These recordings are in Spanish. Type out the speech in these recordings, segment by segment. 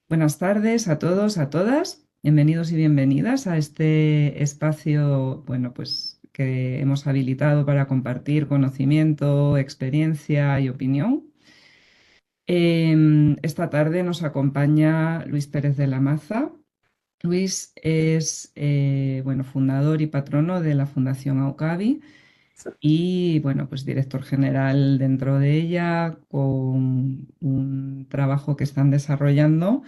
Buenas tardes a todos, a todas. Bienvenidos y bienvenidas a este espacio, bueno, pues que hemos habilitado para compartir conocimiento, experiencia y opinión. Esta tarde nos acompaña Luis Pérez de la Maza. Luis es, bueno, fundador y patrono de la Fundación Aucavi y, bueno, pues director general dentro de ella con un trabajo que están desarrollando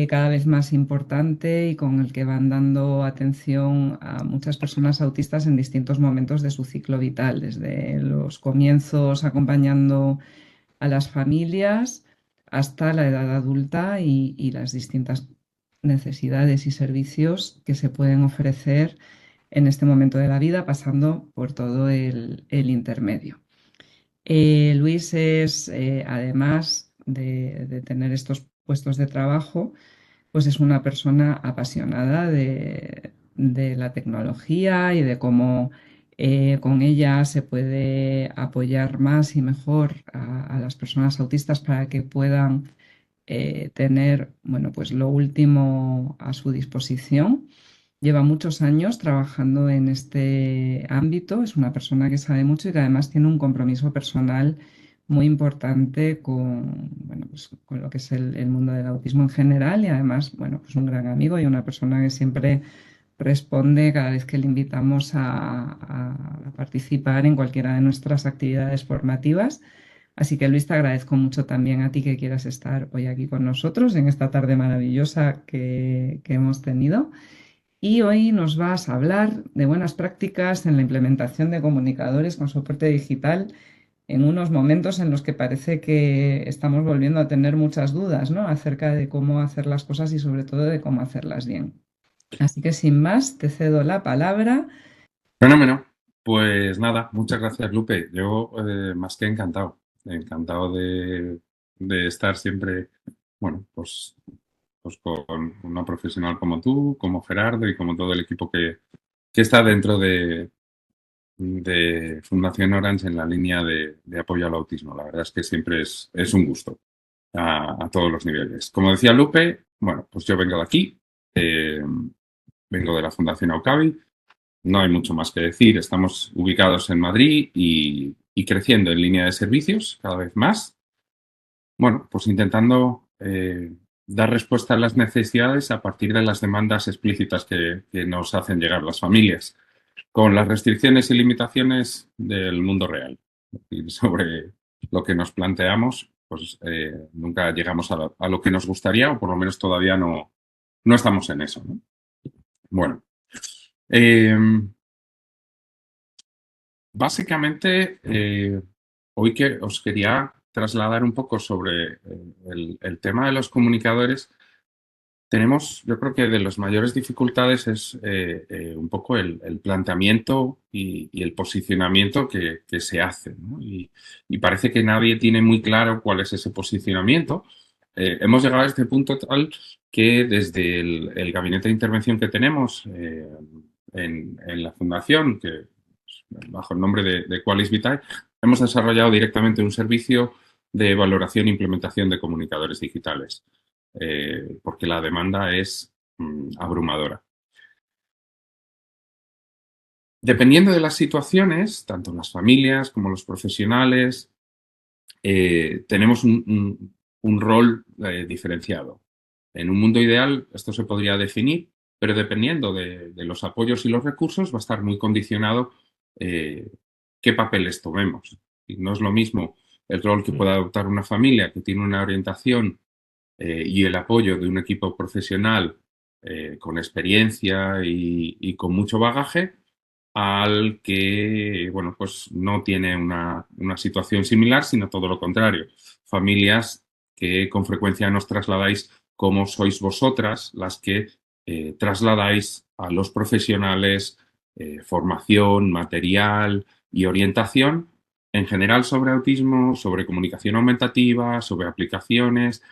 cada vez más importante y con el que van dando atención a muchas personas autistas en distintos momentos de su ciclo vital, desde los comienzos acompañando a las familias hasta la edad adulta y las distintas necesidades y servicios que se pueden ofrecer en este momento de la vida, pasando por todo el intermedio. Luis es, además de tener estos puestos de trabajo, pues es una persona apasionada de la tecnología y de cómo con ella se puede apoyar más y mejor a las personas autistas para que puedan tener, bueno, pues lo último a su disposición. Lleva muchos años trabajando en este ámbito, es una persona que sabe mucho y que además tiene un compromiso personal muy importante con, bueno, pues con lo que es el mundo del autismo en general y además, bueno, pues un gran amigo y una persona que siempre responde cada vez que le invitamos a participar en cualquiera de nuestras actividades formativas. Así que Luis, te agradezco mucho también a ti que quieras estar hoy aquí con nosotros en esta tarde maravillosa que hemos tenido. Y hoy nos vas a hablar de buenas prácticas en la implementación de comunicadores con soporte digital en unos momentos en los que parece que estamos volviendo a tener muchas dudas, ¿no? Acerca de cómo hacer las cosas y sobre todo de cómo hacerlas bien. Así que sin más, te cedo la palabra. Fenómeno. Pues nada, muchas gracias, Lupe. Yo más que encantado, encantado de estar siempre, bueno, pues con una profesional como tú, como Gerardo y como todo el equipo que está dentro de Fundación Orange en la línea de apoyo al autismo. La verdad es que siempre es un gusto a todos los niveles. Como decía Lupe, bueno, pues yo vengo de aquí, eh, vengo de la Fundación Aucavi. No hay mucho más que decir. Estamos ubicados en Madrid y creciendo en línea de servicios cada vez más. Bueno, pues intentando dar respuesta a las necesidades a partir de las demandas explícitas que nos hacen llegar las familias, con las restricciones y limitaciones del mundo real. Y sobre lo que nos planteamos, pues nunca llegamos a lo que nos gustaría, o por lo menos todavía no estamos en eso, ¿no? Bueno, eh, básicamente, hoy que os quería trasladar un poco sobre el tema de los comunicadores. Tenemos, yo creo que de las mayores dificultades es un poco el planteamiento y el posicionamiento que se hace, ¿no? Y parece que nadie tiene muy claro cuál es ese posicionamiento. Hemos llegado a este punto tal que desde el gabinete de intervención que tenemos en la fundación, que bajo el nombre de Qualis Vitae, hemos desarrollado directamente un servicio de valoración e implementación de comunicadores digitales, porque la demanda es abrumadora. Dependiendo de las situaciones, tanto las familias como los profesionales, tenemos un rol diferenciado. En un mundo ideal esto se podría definir, pero dependiendo de los apoyos y los recursos va a estar muy condicionado qué papeles tomemos. Y no es lo mismo el rol que pueda adoptar una familia que tiene una orientación y el apoyo de un equipo profesional con experiencia y con mucho bagaje al que, bueno, pues no tiene una situación similar, sino todo lo contrario. Familias que con frecuencia nos trasladáis como sois vosotras las que trasladáis a los profesionales formación, material y orientación en general sobre autismo, sobre comunicación aumentativa, sobre aplicaciones.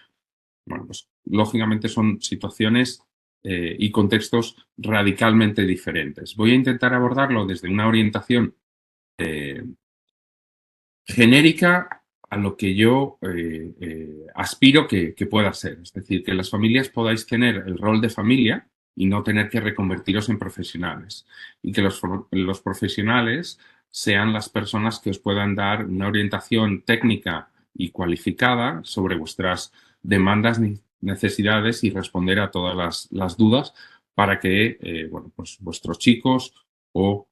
Bueno, pues lógicamente son situaciones y contextos radicalmente diferentes. Voy a intentar abordarlo desde una orientación genérica a lo que yo aspiro que pueda ser. Es decir, que las familias podáis tener el rol de familia y no tener que reconvertiros en profesionales. Y que los profesionales sean las personas que os puedan dar una orientación técnica y cualificada sobre vuestras demandas, necesidades y responder a todas las dudas para que bueno, pues vuestros chicos o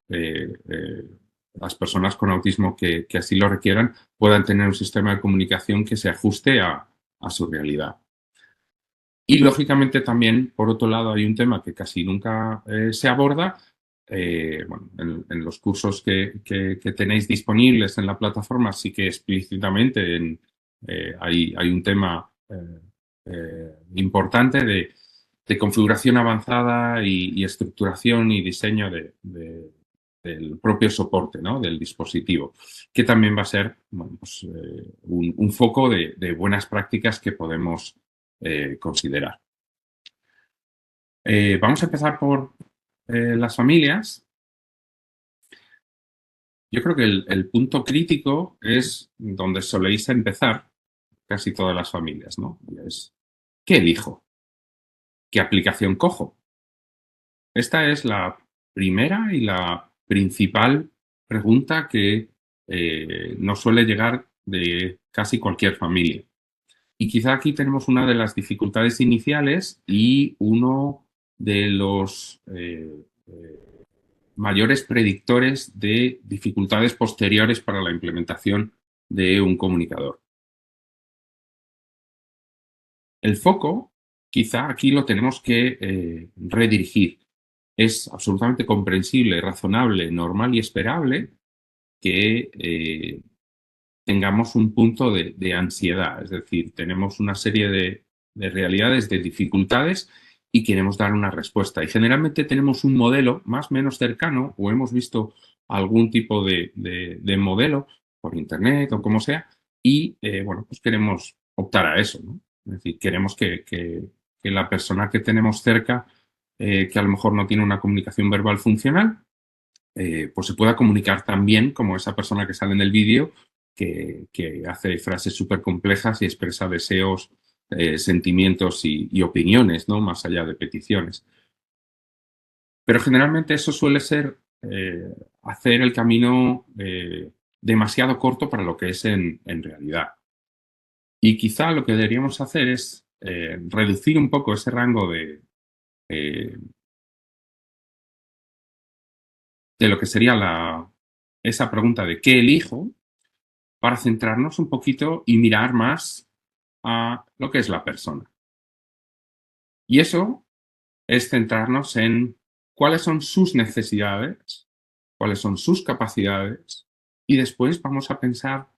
las personas con autismo que así lo requieran puedan tener un sistema de comunicación que se ajuste a su realidad. Y lógicamente también, por otro lado, hay un tema que casi nunca se aborda. Bueno, en los cursos que tenéis disponibles en la plataforma sí que explícitamente hay un tema importante de configuración avanzada y estructuración y diseño del propio soporte, ¿no? Del dispositivo, que también va a ser bueno, pues, un foco de buenas prácticas que podemos considerar. Vamos a empezar por las familias. Yo creo que el punto crítico es donde soléis empezar casi todas las familias, ¿no? Y es, ¿qué elijo? ¿Qué aplicación cojo? Esta es la primera y la principal pregunta que nos suele llegar de casi cualquier familia. Y quizá aquí tenemos una de las dificultades iniciales y uno de los mayores predictores de dificultades posteriores para la implementación de un comunicador. El foco, quizá aquí lo tenemos que redirigir. Es absolutamente comprensible, razonable, normal y esperable que tengamos un punto de ansiedad, es decir, tenemos una serie de realidades, de dificultades y queremos dar una respuesta. Y generalmente tenemos un modelo más o menos cercano o hemos visto algún tipo de modelo por internet o como sea y bueno, pues queremos optar a eso, ¿no? Es decir, queremos que la persona que tenemos cerca, que a lo mejor no tiene una comunicación verbal funcional, pues se pueda comunicar tan bien como esa persona que sale en el vídeo, que hace frases súper complejas y expresa deseos, sentimientos y opiniones, ¿no? Más allá de peticiones. Pero generalmente eso suele ser hacer el camino demasiado corto para lo que es en realidad. Y quizá lo que deberíamos hacer es reducir un poco ese rango eh, de lo que sería esa pregunta de ¿qué elijo? Para centrarnos un poquito y mirar más a lo que es la persona. Y eso es centrarnos en cuáles son sus necesidades, cuáles son sus capacidades y después vamos a pensar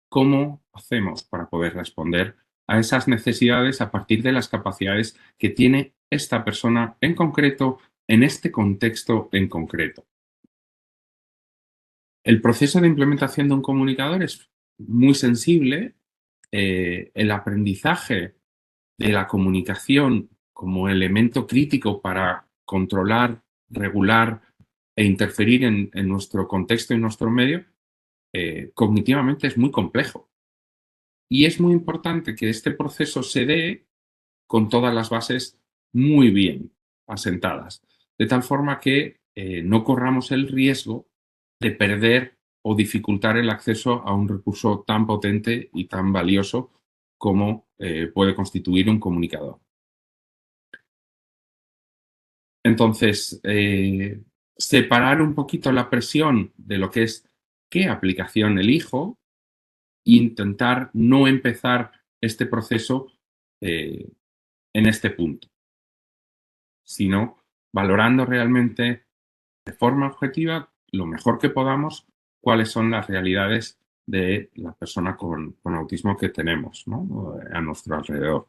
cómo hacemos para poder responder a esas necesidades a partir de las capacidades que tiene esta persona en concreto, en este contexto en concreto. El proceso de implementación de un comunicador es muy sensible. El aprendizaje de la comunicación como elemento crítico para controlar, regular e interferir en nuestro contexto y nuestro medio, cognitivamente es muy complejo. Y es muy importante que este proceso se dé con todas las bases muy bien asentadas, de tal forma que no corramos el riesgo de perder o dificultar el acceso a un recurso tan potente y tan valioso como puede constituir un comunicador. Entonces, separar un poquito la presión de lo que es qué aplicación elijo e intentar no empezar este proceso en este punto, sino valorando realmente de forma objetiva lo mejor que podamos cuáles son las realidades de la persona con autismo que tenemos, ¿no? A nuestro alrededor.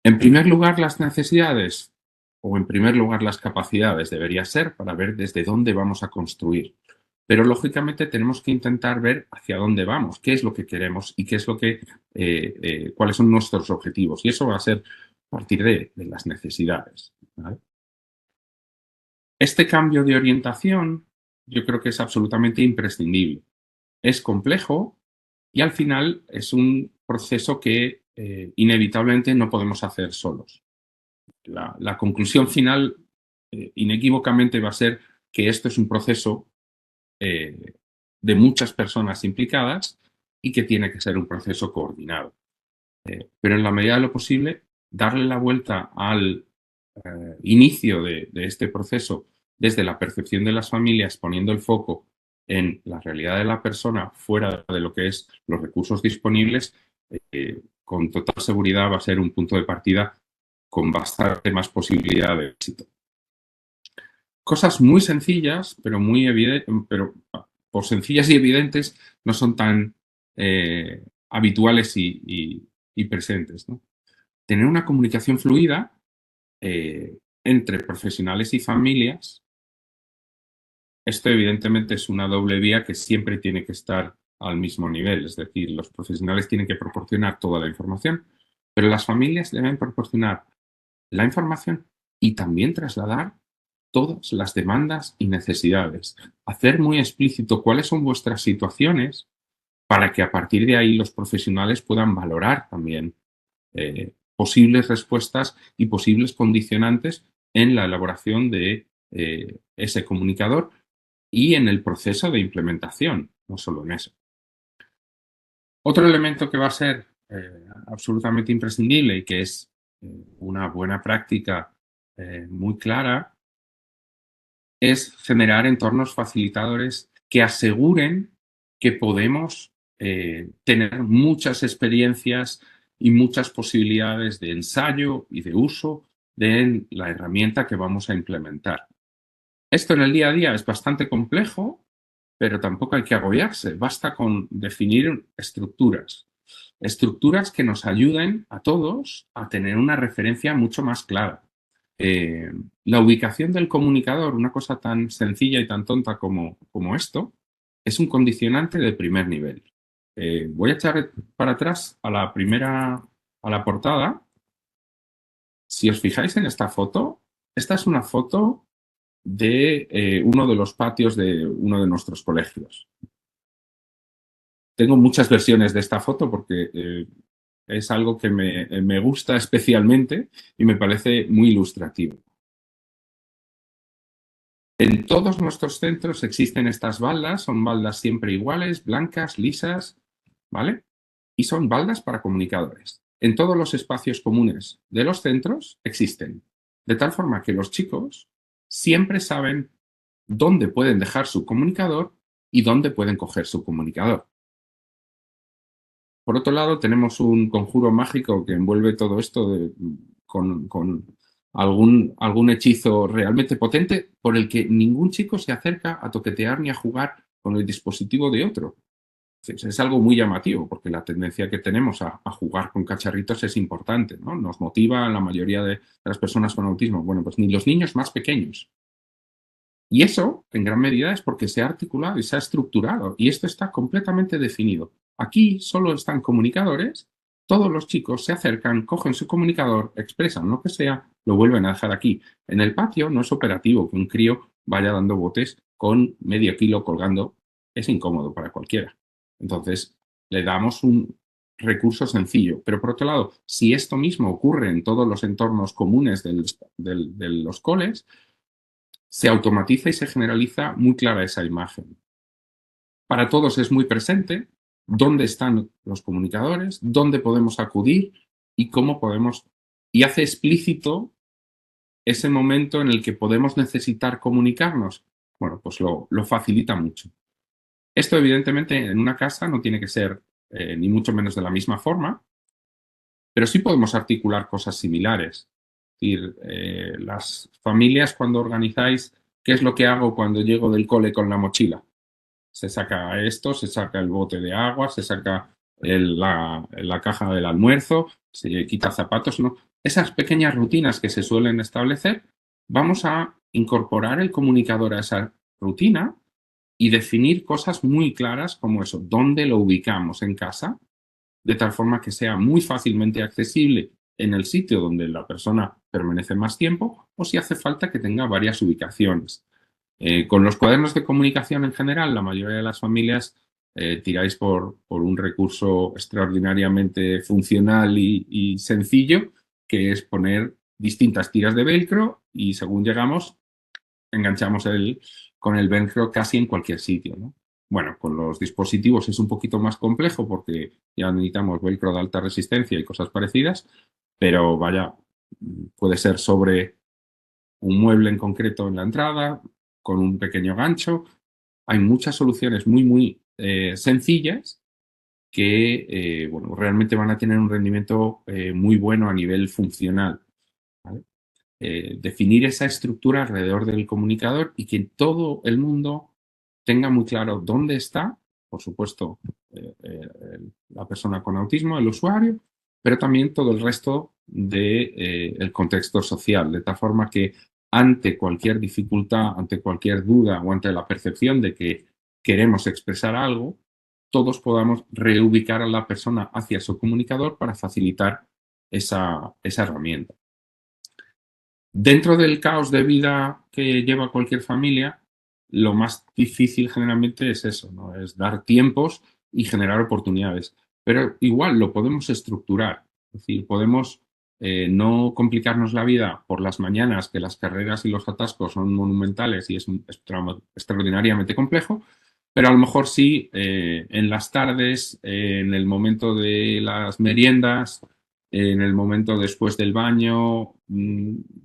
En primer lugar, las necesidades o en primer lugar las capacidades debería ser para ver desde dónde vamos a construir. Pero lógicamente tenemos que intentar ver hacia dónde vamos, qué es lo que queremos y qué es lo que, cuáles son nuestros objetivos. Y eso va a ser a partir de las necesidades, ¿vale? Este cambio de orientación yo creo que es absolutamente imprescindible. es complejo y al final es un proceso que inevitablemente no podemos hacer solos. La conclusión final inequívocamente va a ser que esto es un proceso de muchas personas implicadas y que tiene que ser un proceso coordinado. Pero en la medida de lo posible, darle la vuelta al inicio de este proceso desde la percepción de las familias, poniendo el foco en la realidad de la persona fuera de lo que es los recursos disponibles, con total seguridad va a ser un punto de partida con bastante más posibilidad de éxito. Cosas muy sencillas, pero muy evidentes, pero por sencillas y evidentes, no son tan habituales y presentes, ¿no? Tener una comunicación fluida entre profesionales y familias. Esto evidentemente es una doble vía que siempre tiene que estar al mismo nivel, es decir, los profesionales tienen que proporcionar toda la información, pero las familias deben proporcionar la información y también trasladar todas las demandas y necesidades. Hacer muy explícito cuáles son vuestras situaciones para que a partir de ahí los profesionales puedan valorar también posibles respuestas y posibles condicionantes en la elaboración de ese comunicador y en el proceso de implementación, no solo en eso. Otro elemento que va a ser absolutamente imprescindible y que es una buena práctica muy clara es generar entornos facilitadores que aseguren que podemos tener muchas experiencias y muchas posibilidades de ensayo y de uso de la herramienta que vamos a implementar. Esto en el día a día es bastante complejo, pero tampoco hay que agobiarse. Basta con definir estructuras. Estructuras que nos ayuden a todos a tener una referencia mucho más clara. La ubicación del comunicador, una cosa tan sencilla y tan tonta como esto, es un condicionante de primer nivel. Voy a echar para atrás a la portada. Si os fijáis en esta foto, esta es una foto de uno de los patios de uno de nuestros colegios. Tengo muchas versiones de esta foto porque es algo que me gusta especialmente y me parece muy ilustrativo. En todos nuestros centros existen estas baldas, son baldas siempre iguales, blancas, lisas, ¿vale? Y son baldas para comunicadores. En todos los espacios comunes de los centros existen, de tal forma que los chicos siempre saben dónde pueden dejar su comunicador y dónde pueden coger su comunicador. Por otro lado, tenemos un conjuro mágico que envuelve todo esto con algún hechizo realmente potente por el que ningún chico se acerca a toquetear ni a jugar con el dispositivo de otro. Es algo muy llamativo porque la tendencia que tenemos a jugar con cacharritos es importante, ¿no? Nos motiva a la mayoría de las personas con autismo. Bueno, pues ni los niños más pequeños. Y eso, en gran medida, es porque se ha articulado y se ha estructurado y esto está completamente definido. Aquí solo están comunicadores, todos los chicos se acercan, cogen su comunicador, expresan lo que sea, lo vuelven a dejar aquí. En el patio no es operativo que un crío vaya dando botes con medio kilo colgando, es incómodo para cualquiera. Entonces, le damos un recurso sencillo. Pero por otro lado, si esto mismo ocurre en todos los entornos comunes de los coles, se automatiza y se generaliza muy clara esa imagen. Para todos es muy presente dónde están los comunicadores, dónde podemos acudir y cómo podemos, y hace explícito ese momento en el que podemos necesitar comunicarnos. Bueno, pues lo facilita mucho. Esto evidentemente en una casa no tiene que ser ni mucho menos de la misma forma, pero sí podemos articular cosas similares. Es decir, las familias cuando organizáis, ¿qué es lo que hago cuando llego del cole con la mochila? Se saca esto, se saca el bote de agua, se saca la caja del almuerzo, se quita zapatos, ¿no? Esas pequeñas rutinas que se suelen establecer, vamos a incorporar el comunicador a esa rutina y definir cosas muy claras como eso, dónde lo ubicamos en casa, de tal forma que sea muy fácilmente accesible en el sitio donde la persona permanece más tiempo o si hace falta que tenga varias ubicaciones. Con los cuadernos de comunicación en general, la mayoría de las familias tiráis por un recurso extraordinariamente funcional y sencillo, que es poner distintas tiras de velcro y según llegamos, enganchamos con el velcro casi en cualquier sitio, ¿no? Bueno, con los dispositivos es un poquito más complejo porque ya necesitamos velcro de alta resistencia y cosas parecidas, pero vaya, puede ser sobre un mueble en concreto en la entrada, con un pequeño gancho. Hay muchas soluciones muy sencillas que bueno, realmente van a tener un rendimiento muy bueno a nivel funcional, ¿vale? Definir esa estructura alrededor del comunicador y que todo el mundo tenga muy claro dónde está, por supuesto, la persona con autismo, el usuario, pero también todo el resto del contexto social, de tal forma que ante cualquier dificultad, ante cualquier duda o ante la percepción de que queremos expresar algo, todos podamos reubicar a la persona hacia su comunicador para facilitar esa herramienta. Dentro del caos de vida que lleva cualquier familia, lo más difícil generalmente es eso, ¿no? Es dar tiempos y generar oportunidades. Pero igual lo podemos estructurar. Es decir, podemos no complicarnos la vida por las mañanas, que las carreras y los atascos son monumentales y es extraordinariamente complejo, pero a lo mejor sí en las tardes, en el momento de las meriendas, en el momento después del baño,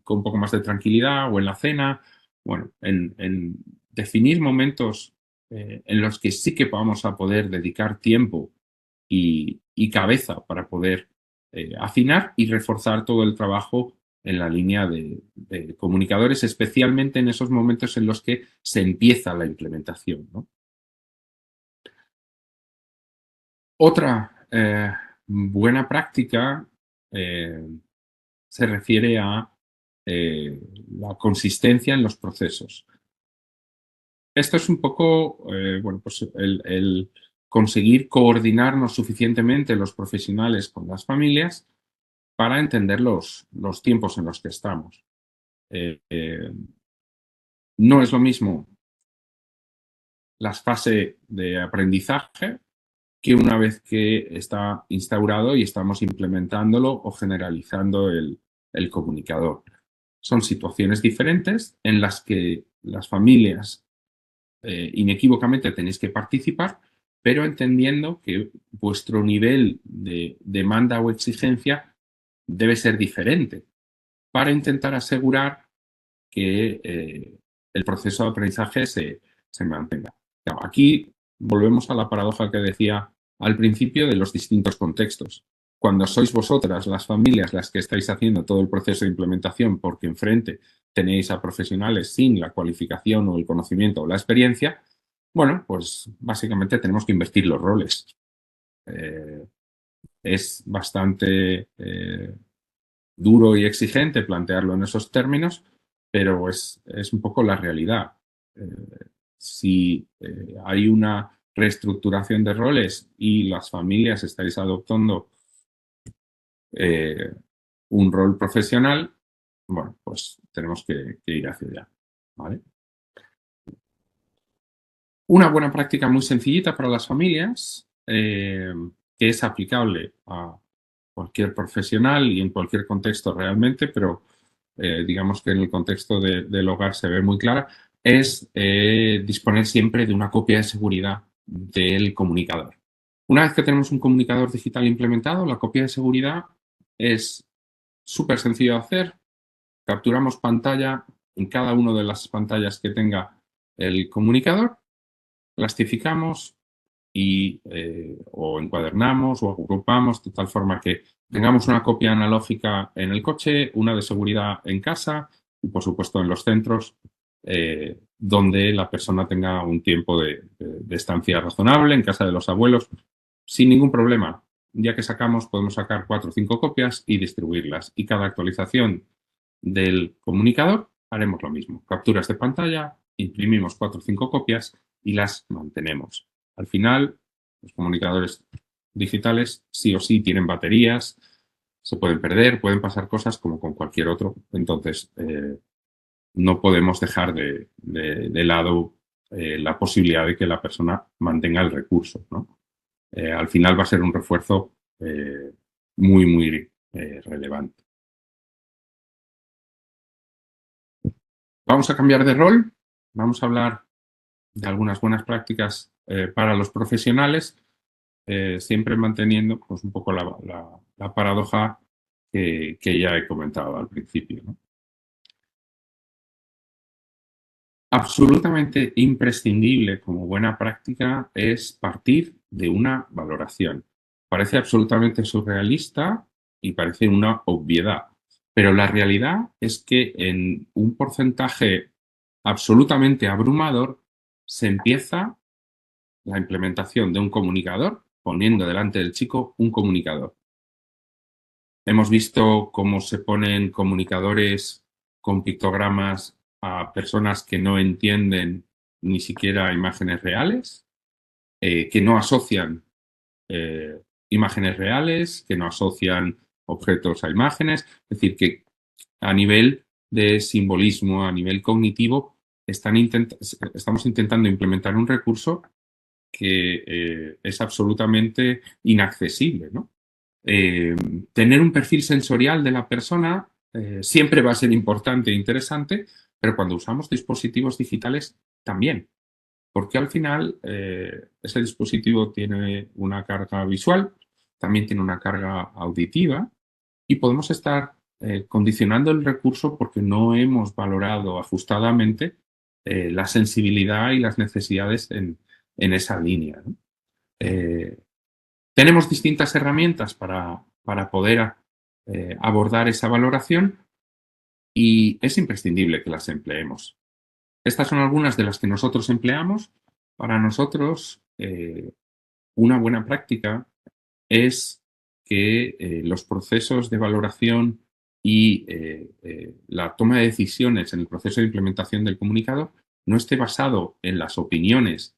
con un poco más de tranquilidad o en la cena. Bueno, en definir momentos en los que sí que vamos a poder dedicar tiempo y cabeza para poder afinar y reforzar todo el trabajo en la línea de comunicadores, especialmente en esos momentos en los que se empieza la implementación, ¿no? Otra buena práctica se refiere a la consistencia en los procesos. Esto es un poco, bueno, pues el conseguir coordinarnos suficientemente los profesionales con las familias para entender los tiempos en los que estamos. No es lo mismo la fase de aprendizaje que una vez que está instaurado y estamos implementándolo o generalizando el comunicador. Son situaciones diferentes en las que las familias inequívocamente tenéis que participar, pero entendiendo que vuestro nivel de demanda o exigencia debe ser diferente para intentar asegurar que el proceso de aprendizaje se mantenga. Claro, aquí volvemos a la paradoja que decía al principio de los distintos contextos. Cuando sois vosotras, las familias, las que estáis haciendo todo el proceso de implementación porque enfrente tenéis a profesionales sin la cualificación o el conocimiento o la experiencia, bueno, pues básicamente tenemos que invertir los roles. Es bastante duro y exigente plantearlo en esos términos, pero es un poco la realidad. Si hay una reestructuración de roles y las familias estáis adoptando un rol profesional, bueno, pues tenemos que ir hacia allá, ¿vale? Una buena práctica muy sencillita para las familias, que es aplicable a cualquier profesional y en cualquier contexto realmente, pero digamos que en el contexto del hogar se ve muy clara, es disponer siempre de una copia de seguridad del comunicador. Una vez que tenemos un comunicador digital implementado, la copia de seguridad es súper sencillo de hacer. Capturamos pantalla en cada una de las pantallas que tenga el comunicador, plastificamos y o encuadernamos o agrupamos de tal forma que tengamos una copia analógica en el coche, una de seguridad en casa y por supuesto en los centros donde la persona tenga un tiempo de estancia razonable en casa de los abuelos sin ningún problema. Ya que sacamos, podemos sacar 4 o 5 copias y distribuirlas. Y cada actualización del comunicador haremos lo mismo. Capturas de pantalla, imprimimos 4 o 5 copias y las mantenemos. Al final, los comunicadores digitales sí o sí tienen baterías, se pueden perder, pueden pasar cosas como con cualquier otro. Entonces, no podemos dejar de lado la posibilidad de que la persona mantenga el recurso, ¿no? Al final va a ser un refuerzo muy relevante. Vamos a cambiar de rol, vamos a hablar de algunas buenas prácticas para los profesionales, siempre manteniendo pues, un poco la paradoja que ya he comentado al principio, ¿no? Absolutamente imprescindible como buena práctica es partir de una valoración. Parece absolutamente surrealista y parece una obviedad, pero la realidad es que en un porcentaje absolutamente abrumador se empieza la implementación de un comunicador poniendo delante del chico un comunicador. Hemos visto cómo se ponen comunicadores con pictogramas a personas que no entienden ni siquiera imágenes reales, que no asocian imágenes reales, que no asocian objetos a imágenes. Es decir, que a nivel de simbolismo, a nivel cognitivo, estamos intentando implementar un recurso que es absolutamente inaccesible, ¿no? Tener un perfil sensorial de la persona siempre va a ser importante e interesante, pero cuando usamos dispositivos digitales también, porque al final ese dispositivo tiene una carga visual, también tiene una carga auditiva y podemos estar condicionando el recurso porque no hemos valorado ajustadamente la sensibilidad y las necesidades en esa línea, ¿no? Tenemos distintas herramientas para poder abordar esa valoración y es imprescindible que las empleemos. Estas son algunas de las que nosotros empleamos. Para nosotros, una buena práctica es que los procesos de valoración y la toma de decisiones en el proceso de implementación del comunicador no esté basado en las opiniones,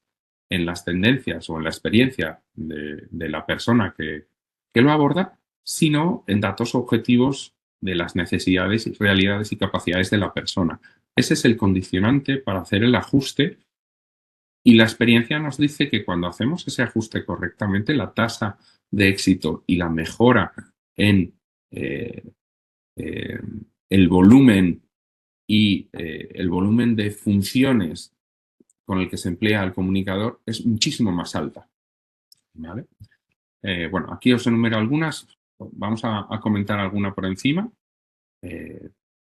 en las tendencias o en la experiencia de la persona que lo aborda, sino en datos objetivos de las necesidades, realidades y capacidades de la persona. Ese es el condicionante para hacer el ajuste y la experiencia nos dice que cuando hacemos ese ajuste correctamente, la tasa de éxito y la mejora en eh, eh, el volumen y el volumen de funciones con el que se emplea el comunicador es muchísimo más alta, ¿vale? Bueno, aquí os enumero algunas, vamos a comentar alguna por encima,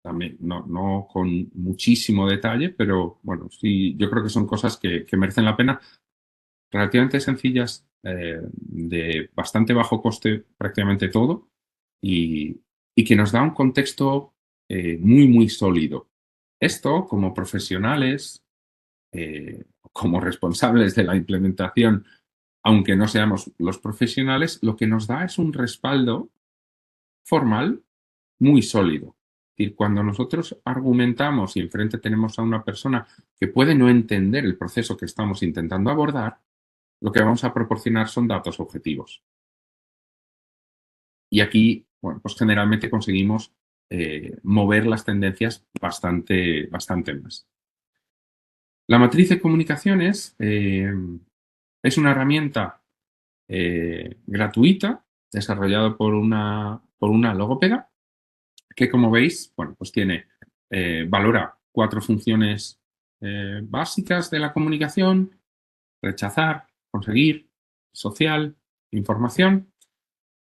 también no con muchísimo detalle, pero bueno, sí, yo creo que son cosas que merecen la pena, relativamente sencillas, de bastante bajo coste prácticamente todo y que nos da un contexto muy sólido. Esto, como profesionales, como responsables de la implementación, aunque no seamos los profesionales, lo que nos da es un respaldo formal muy sólido. Es decir, cuando nosotros argumentamos y enfrente tenemos a una persona que puede no entender el proceso que estamos intentando abordar, lo que vamos a proporcionar son datos objetivos. Y aquí, bueno, pues generalmente conseguimos mover las tendencias bastante más. La matriz de comunicaciones es una herramienta gratuita desarrollada por una logópeda que, como veis, bueno, pues valora 4 funciones básicas de la comunicación: rechazar, conseguir, social, información,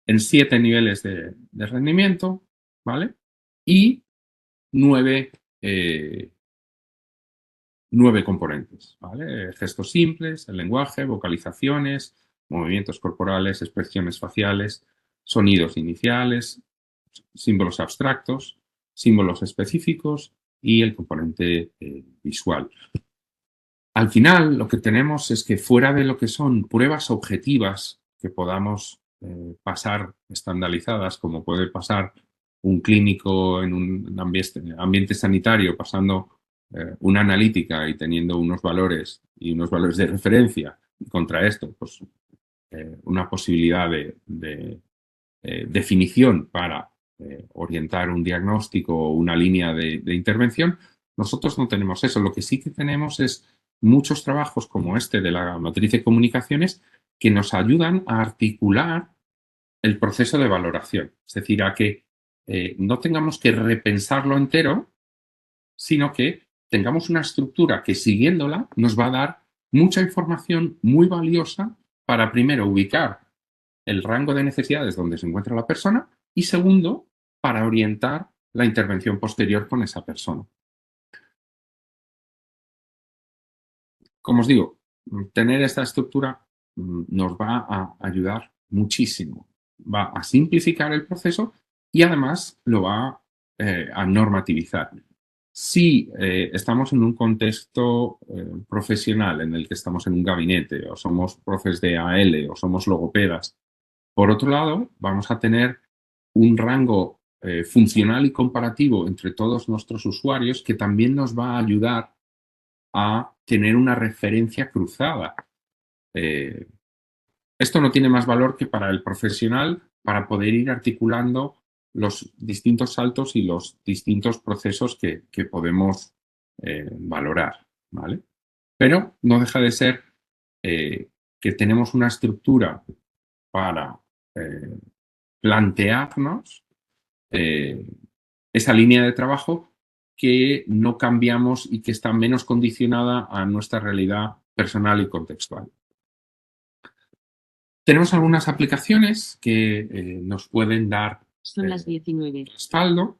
en 7 niveles de rendimiento, ¿vale? Y 9 componentes, ¿vale? Gestos simples, el lenguaje, vocalizaciones, movimientos corporales, expresiones faciales, sonidos iniciales, símbolos abstractos, símbolos específicos y el componente visual. Al final, lo que tenemos es que fuera de lo que son pruebas objetivas que podamos pasar estandarizadas, como puede pasar un clínico en un ambiente sanitario pasando una analítica y teniendo unos valores y unos valores de referencia, y contra esto, pues una posibilidad de definición para orientar un diagnóstico o una línea de intervención. Nosotros no tenemos eso. Lo que sí que tenemos es muchos trabajos como este de la matriz de comunicaciones que nos ayudan a articular el proceso de valoración. Es decir, a que no tengamos que repensarlo entero, sino que tengamos una estructura que siguiéndola nos va a dar mucha información muy valiosa para primero ubicar el rango de necesidades donde se encuentra la persona y segundo, para orientar la intervención posterior con esa persona. Como os digo, tener esta estructura nos va a ayudar muchísimo. Va a simplificar el proceso y además lo va a normativizar. Si estamos en un contexto profesional en el que estamos en un gabinete o somos profes de AL o somos logopedas, por otro lado, vamos a tener un rango funcional y comparativo entre todos nuestros usuarios que también nos va a ayudar a tener una referencia cruzada. Esto no tiene más valor que para el profesional para poder ir articulando los distintos saltos y los distintos procesos que podemos valorar, ¿vale? Pero no deja de ser que tenemos una estructura para plantearnos esa línea de trabajo que no cambiamos y que está menos condicionada a nuestra realidad personal y contextual. Tenemos algunas aplicaciones que nos pueden dar Son las 19. respaldo.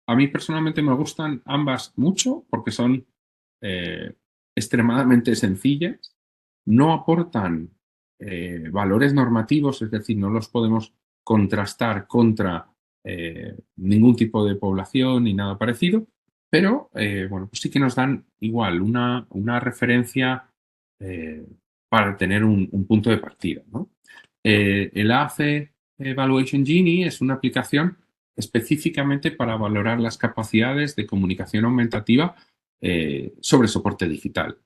A mí personalmente me gustan ambas mucho porque son extremadamente sencillas, no aportan valores normativos, es decir, no los podemos contrastar contra ningún tipo de población ni nada parecido, pero bueno, pues sí que nos dan igual una referencia para tener un punto de partida, ¿no? El ACE Evaluation Genie es una aplicación específicamente para valorar las capacidades de comunicación aumentativa sobre soporte digital.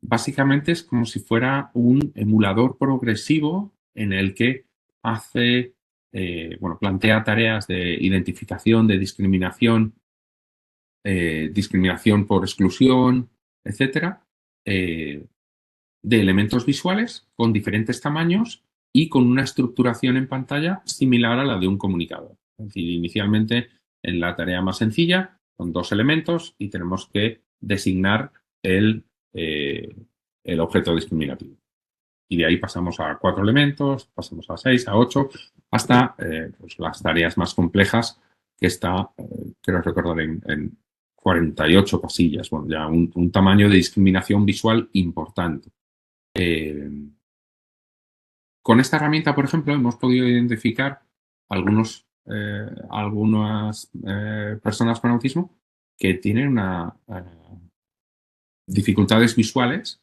Básicamente es como si fuera un emulador progresivo en el que hace, bueno, plantea tareas de identificación, de discriminación, discriminación por exclusión, etcétera, de elementos visuales con diferentes tamaños y con una estructuración en pantalla similar a la de un comunicador. Es decir, inicialmente en la tarea más sencilla son 2 elementos y tenemos que designar el objeto discriminativo. Y de ahí pasamos a 4 elementos, pasamos a 6, a 8, hasta pues las tareas más complejas que está, quiero recordar, en 48 casillas. Bueno, ya un tamaño de discriminación visual importante. Con esta herramienta, por ejemplo, hemos podido identificar algunas personas con autismo que tienen dificultades visuales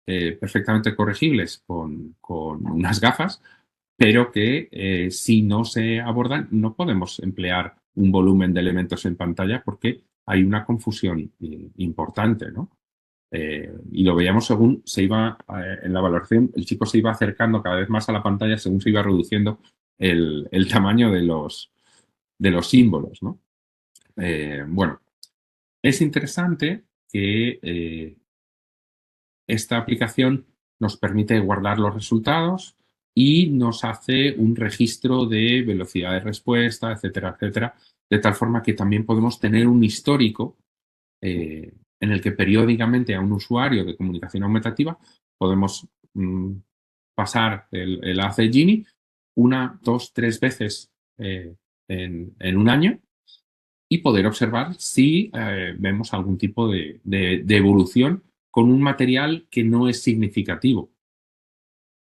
perfectamente corregibles con unas gafas, pero que si no se abordan no podemos emplear un volumen de elementos en pantalla porque hay una confusión importante, ¿no? Y lo veíamos según se iba, en la valoración, el chico se iba acercando cada vez más a la pantalla según se iba reduciendo el tamaño de los símbolos, ¿no? Bueno, es interesante que esta aplicación nos permite guardar los resultados y nos hace un registro de velocidad de respuesta, etcétera, etcétera, de tal forma que también podemos tener un histórico en el que periódicamente a un usuario de comunicación aumentativa podemos pasar el AC Gini 1, 2, 3 veces en un año y poder observar si vemos algún tipo de evolución con un material que no es significativo.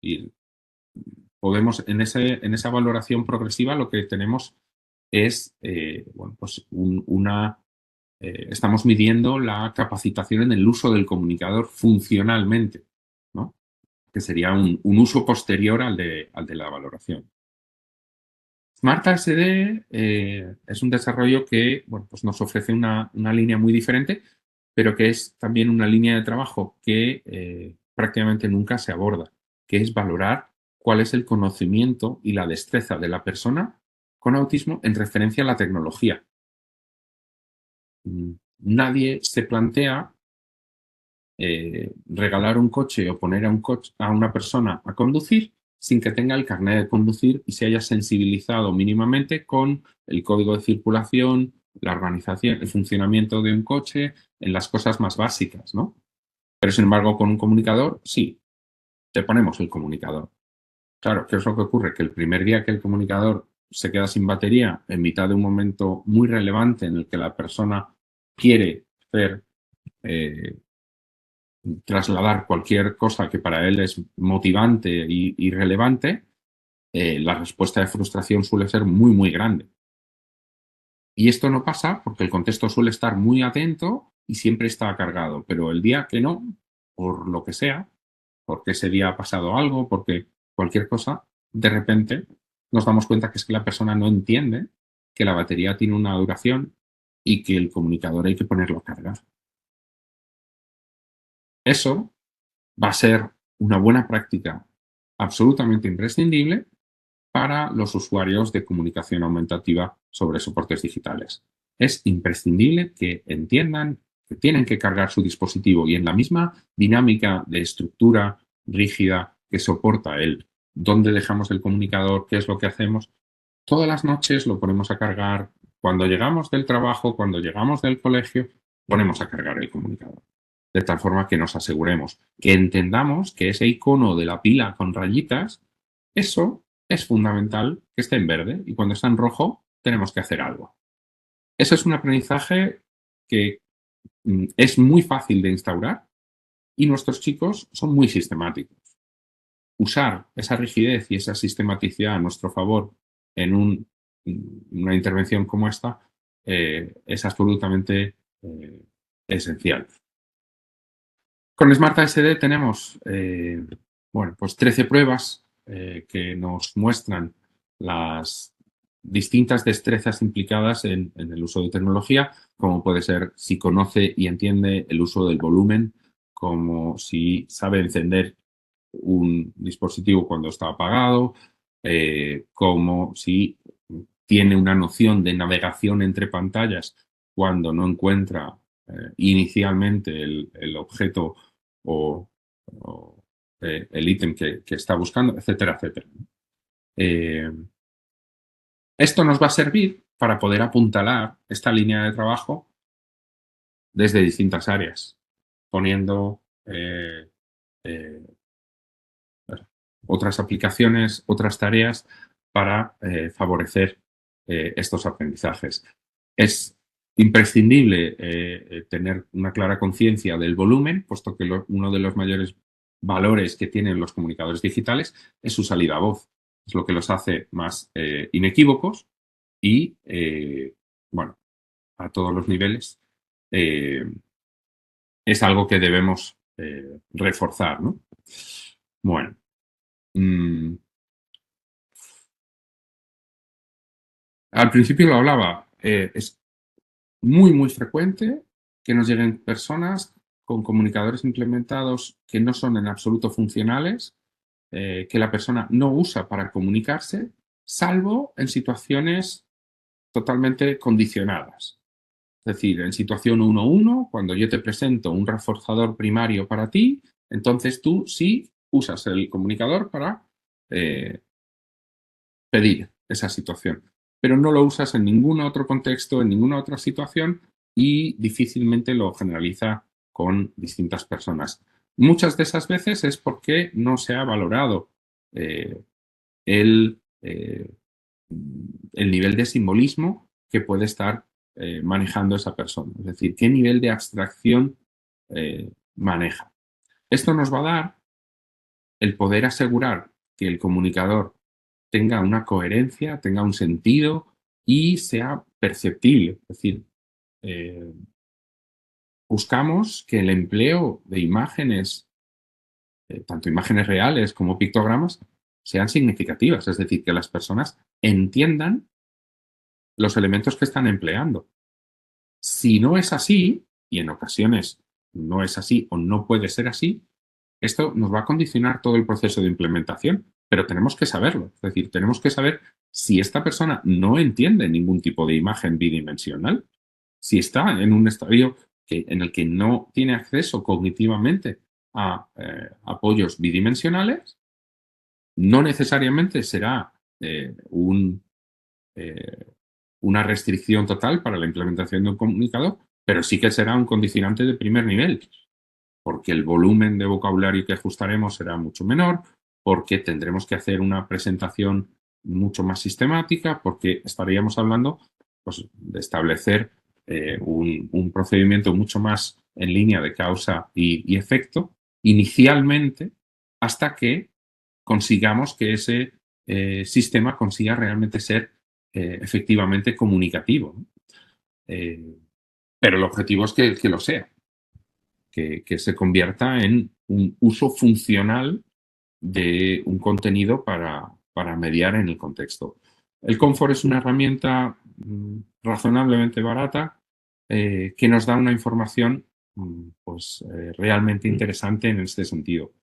Y podemos, en esa valoración progresiva, lo que tenemos es, bueno, pues estamos midiendo la capacitación en el uso del comunicador funcionalmente, ¿no? Que sería un uso posterior al de la valoración. SmartASD es un desarrollo que, bueno, pues nos ofrece una línea muy diferente, pero que es también una línea de trabajo que prácticamente nunca se aborda, que es valorar cuál es el conocimiento y la destreza de la persona con autismo en referencia a la tecnología. nadie se plantea regalar un coche o poner a una persona a conducir sin que tenga el carnet de conducir y se haya sensibilizado mínimamente con el código de circulación, la organización, el funcionamiento de un coche, en las cosas más básicas, ¿no? Pero sin embargo, con un comunicador, sí, te ponemos el comunicador. Claro, ¿qué es lo que ocurre? Que el primer día que el comunicador se queda sin batería en mitad de un momento muy relevante en el que la persona quiere hacer trasladar cualquier cosa que para él es motivante y relevante, la respuesta de frustración suele ser muy, muy grande. Y esto no pasa porque el contexto suele estar muy atento y siempre está cargado, pero el día que no, por lo que sea, porque ese día ha pasado algo, porque cualquier cosa, de repente nos damos cuenta que es que la persona no entiende que la batería tiene una duración y que el comunicador hay que ponerlo a cargar. Eso va a ser una buena práctica absolutamente imprescindible para los usuarios de comunicación aumentativa sobre soportes digitales. Es imprescindible que entiendan que tienen que cargar su dispositivo y en la misma dinámica de estructura rígida que soporta el dónde dejamos el comunicador, qué es lo que hacemos, todas las noches lo ponemos a cargar. Cuando llegamos del trabajo, cuando llegamos del colegio, ponemos a cargar el comunicador. De tal forma que nos aseguremos que entendamos que ese icono de la pila con rayitas, eso es fundamental que esté en verde y cuando está en rojo tenemos que hacer algo. Eso es un aprendizaje que es muy fácil de instaurar y nuestros chicos son muy sistemáticos. Usar esa rigidez y esa sistematicidad a nuestro favor en una intervención como esta es absolutamente esencial. Con Smart ASD tenemos bueno, pues 13 pruebas que nos muestran las distintas destrezas implicadas en el uso de tecnología, como puede ser si conoce y entiende el uso del volumen, como si sabe encender un dispositivo cuando está apagado, como si tiene una noción de navegación entre pantallas cuando no encuentra inicialmente el objeto o el ítem que está buscando, etcétera, etcétera. Esto nos va a servir para poder apuntalar esta línea de trabajo desde distintas áreas, poniendo otras aplicaciones, otras tareas para favorecer estos aprendizajes. Es imprescindible tener una clara conciencia del volumen, puesto que uno de los mayores valores que tienen los comunicadores digitales es su salida a voz. Es lo que los hace más inequívocos y, bueno, a todos los niveles es algo que debemos reforzar, ¿no? Bueno. Al principio lo hablaba, es muy, muy frecuente que nos lleguen personas con comunicadores implementados que no son en absoluto funcionales, que la persona no usa para comunicarse, salvo en situaciones totalmente condicionadas. Es decir, en situación 1-1, cuando yo te presento un reforzador primario para ti, entonces tú sí usas el comunicador para pedir esa situación, pero no lo usas en ningún otro contexto, en ninguna otra situación y difícilmente lo generaliza con distintas personas. Muchas de esas veces es porque no se ha valorado eh, el, eh, el nivel de simbolismo que puede estar manejando esa persona, es decir, qué nivel de abstracción maneja. Esto nos va a dar el poder asegurar que el comunicador tenga una coherencia, tenga un sentido y sea perceptible. Es decir, eh, buscamos que el empleo de imágenes, tanto imágenes reales como pictogramas, sean significativas. Es decir, que las personas entiendan los elementos que están empleando. Si no es así, y en ocasiones no es así o no puede ser así, esto nos va a condicionar todo el proceso de implementación, pero tenemos que saberlo. Es decir, tenemos que saber si esta persona no entiende ningún tipo de imagen bidimensional, Si está en un estadio en el que no tiene acceso cognitivamente a apoyos bidimensionales, no necesariamente será una restricción total para la implementación de un comunicador, pero sí que será un condicionante de primer nivel, porque el volumen de vocabulario que ajustaremos será mucho menor, porque tendremos que hacer una presentación mucho más sistemática, porque estaríamos hablando, pues, de establecer un procedimiento mucho más en línea de causa y efecto inicialmente, hasta que consigamos que ese sistema consiga realmente ser efectivamente comunicativo, ¿no? Pero el objetivo es que lo sea, que se convierta en un uso funcional de un contenido para mediar en el contexto. El Comfort es una herramienta razonablemente barata que nos da una información pues, realmente interesante en este sentido.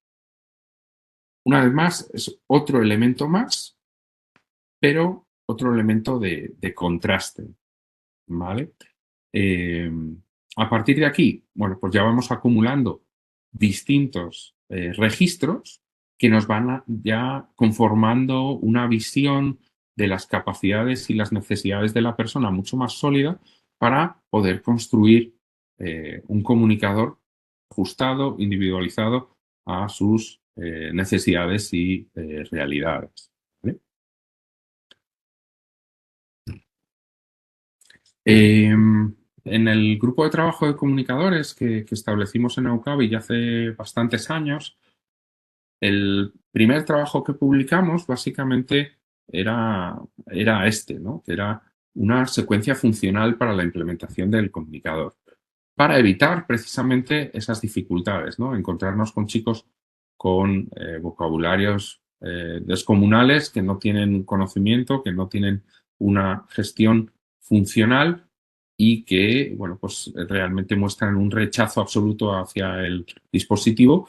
Una vez más, es otro elemento más, pero otro elemento de contraste, ¿vale? A partir de aquí, bueno, pues ya vamos acumulando distintos registros que nos van ya conformando una visión de las capacidades y las necesidades de la persona mucho más sólida para poder construir un comunicador ajustado, individualizado a sus necesidades y realidades, ¿vale? En el grupo de trabajo de comunicadores que establecimos en Aucavi ya hace bastantes años, el primer trabajo que publicamos básicamente era este, ¿no? Que era una secuencia funcional para la implementación del comunicador, para evitar precisamente esas dificultades, ¿no? Encontrarnos con chicos con vocabularios descomunales, que no tienen conocimiento, que no tienen una gestión funcional y que, bueno, pues realmente muestran un rechazo absoluto hacia el dispositivo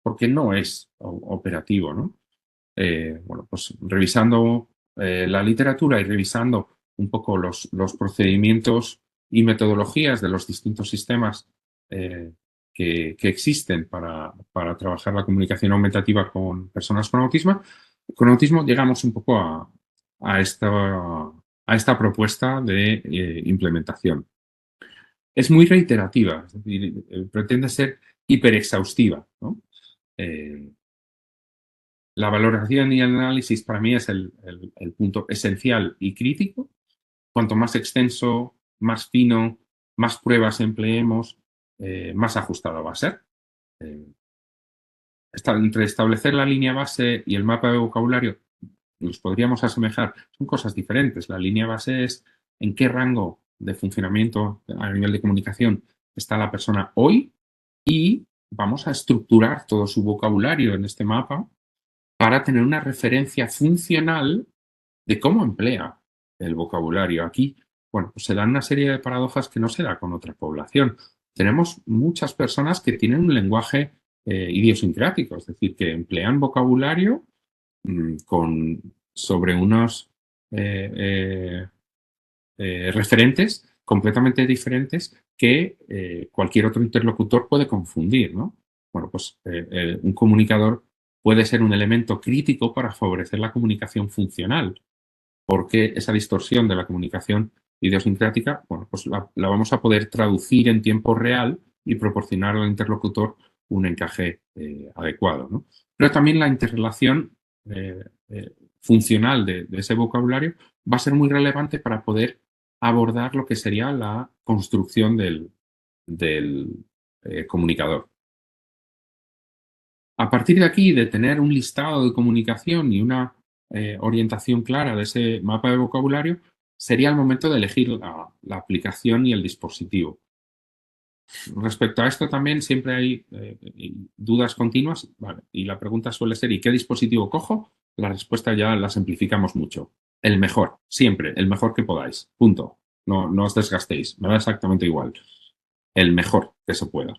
porque no es operativo, ¿no? Bueno, pues revisando la literatura y revisando un poco los procedimientos y metodologías de los distintos sistemas que existen para trabajar la comunicación aumentativa con personas con autismo llegamos un poco a esta propuesta de implementación. Es muy reiterativa, es decir, pretende ser hiperexhaustiva, ¿no? La valoración y el análisis para mí es el punto esencial y crítico. Cuanto más extenso, más fino, más pruebas empleemos, más ajustado va a ser. Entre establecer la línea base y el mapa de vocabulario, los podríamos asemejar, son cosas diferentes. La línea base es en qué rango de funcionamiento a nivel de comunicación está la persona hoy y vamos a estructurar todo su vocabulario en este mapa para tener una referencia funcional de cómo emplea el vocabulario. Aquí, bueno, pues se dan una serie de paradojas que no se da con otra población. Tenemos muchas personas que tienen un lenguaje idiosincrático, es decir, que emplean vocabulario sobre unos referentes completamente diferentes que cualquier otro interlocutor puede confundir, ¿no? Bueno, pues un comunicador puede ser un elemento crítico para favorecer la comunicación funcional, porque esa distorsión de la comunicación idiosincrática, bueno, pues la vamos a poder traducir en tiempo real y proporcionar al interlocutor un encaje adecuado, ¿no? Pero también la interrelación funcional de ese vocabulario va a ser muy relevante para poder abordar lo que sería la construcción del comunicador. A partir de aquí, de tener un listado de comunicación y una orientación clara de ese mapa de vocabulario, sería el momento de elegir la aplicación y el dispositivo. Respecto a esto también siempre hay dudas continuas, vale, y la pregunta suele ser ¿y qué dispositivo cojo? La respuesta ya la simplificamos mucho. El mejor, siempre, el mejor que podáis, punto. No os desgastéis, me da exactamente igual. El mejor que se pueda.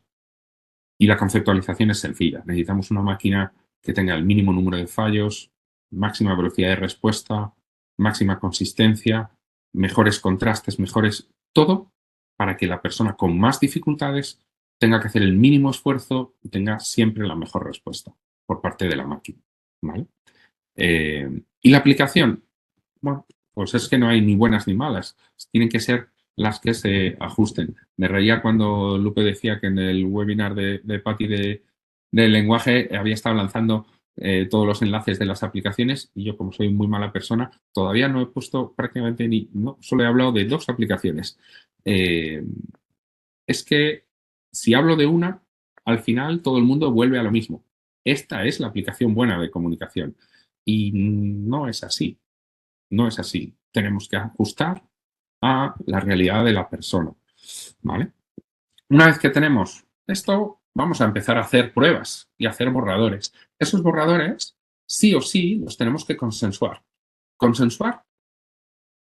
Y la conceptualización es sencilla. Necesitamos una máquina que tenga el mínimo número de fallos, máxima velocidad de respuesta, máxima consistencia, mejores contrastes, mejores todo para que la persona con más dificultades tenga que hacer el mínimo esfuerzo y tenga siempre la mejor respuesta por parte de la máquina, ¿vale? Y la aplicación, bueno, pues es que no hay ni buenas ni malas, tienen que ser las que se ajusten. Me reía cuando Lupe decía que en el webinar de Patti de lenguaje había estado lanzando todos los enlaces de las aplicaciones y yo, como soy muy mala persona, todavía no he puesto prácticamente no, solo he hablado de 2 aplicaciones. Es que si hablo de una, al final todo el mundo vuelve a lo mismo. Esta es la aplicación buena de comunicación. Y no es así. No es así. Tenemos que ajustar a la realidad de la persona. ¿Vale? Una vez que tenemos esto, vamos a empezar a hacer pruebas y a hacer borradores. Esos borradores, sí o sí, los tenemos que consensuar. Consensuar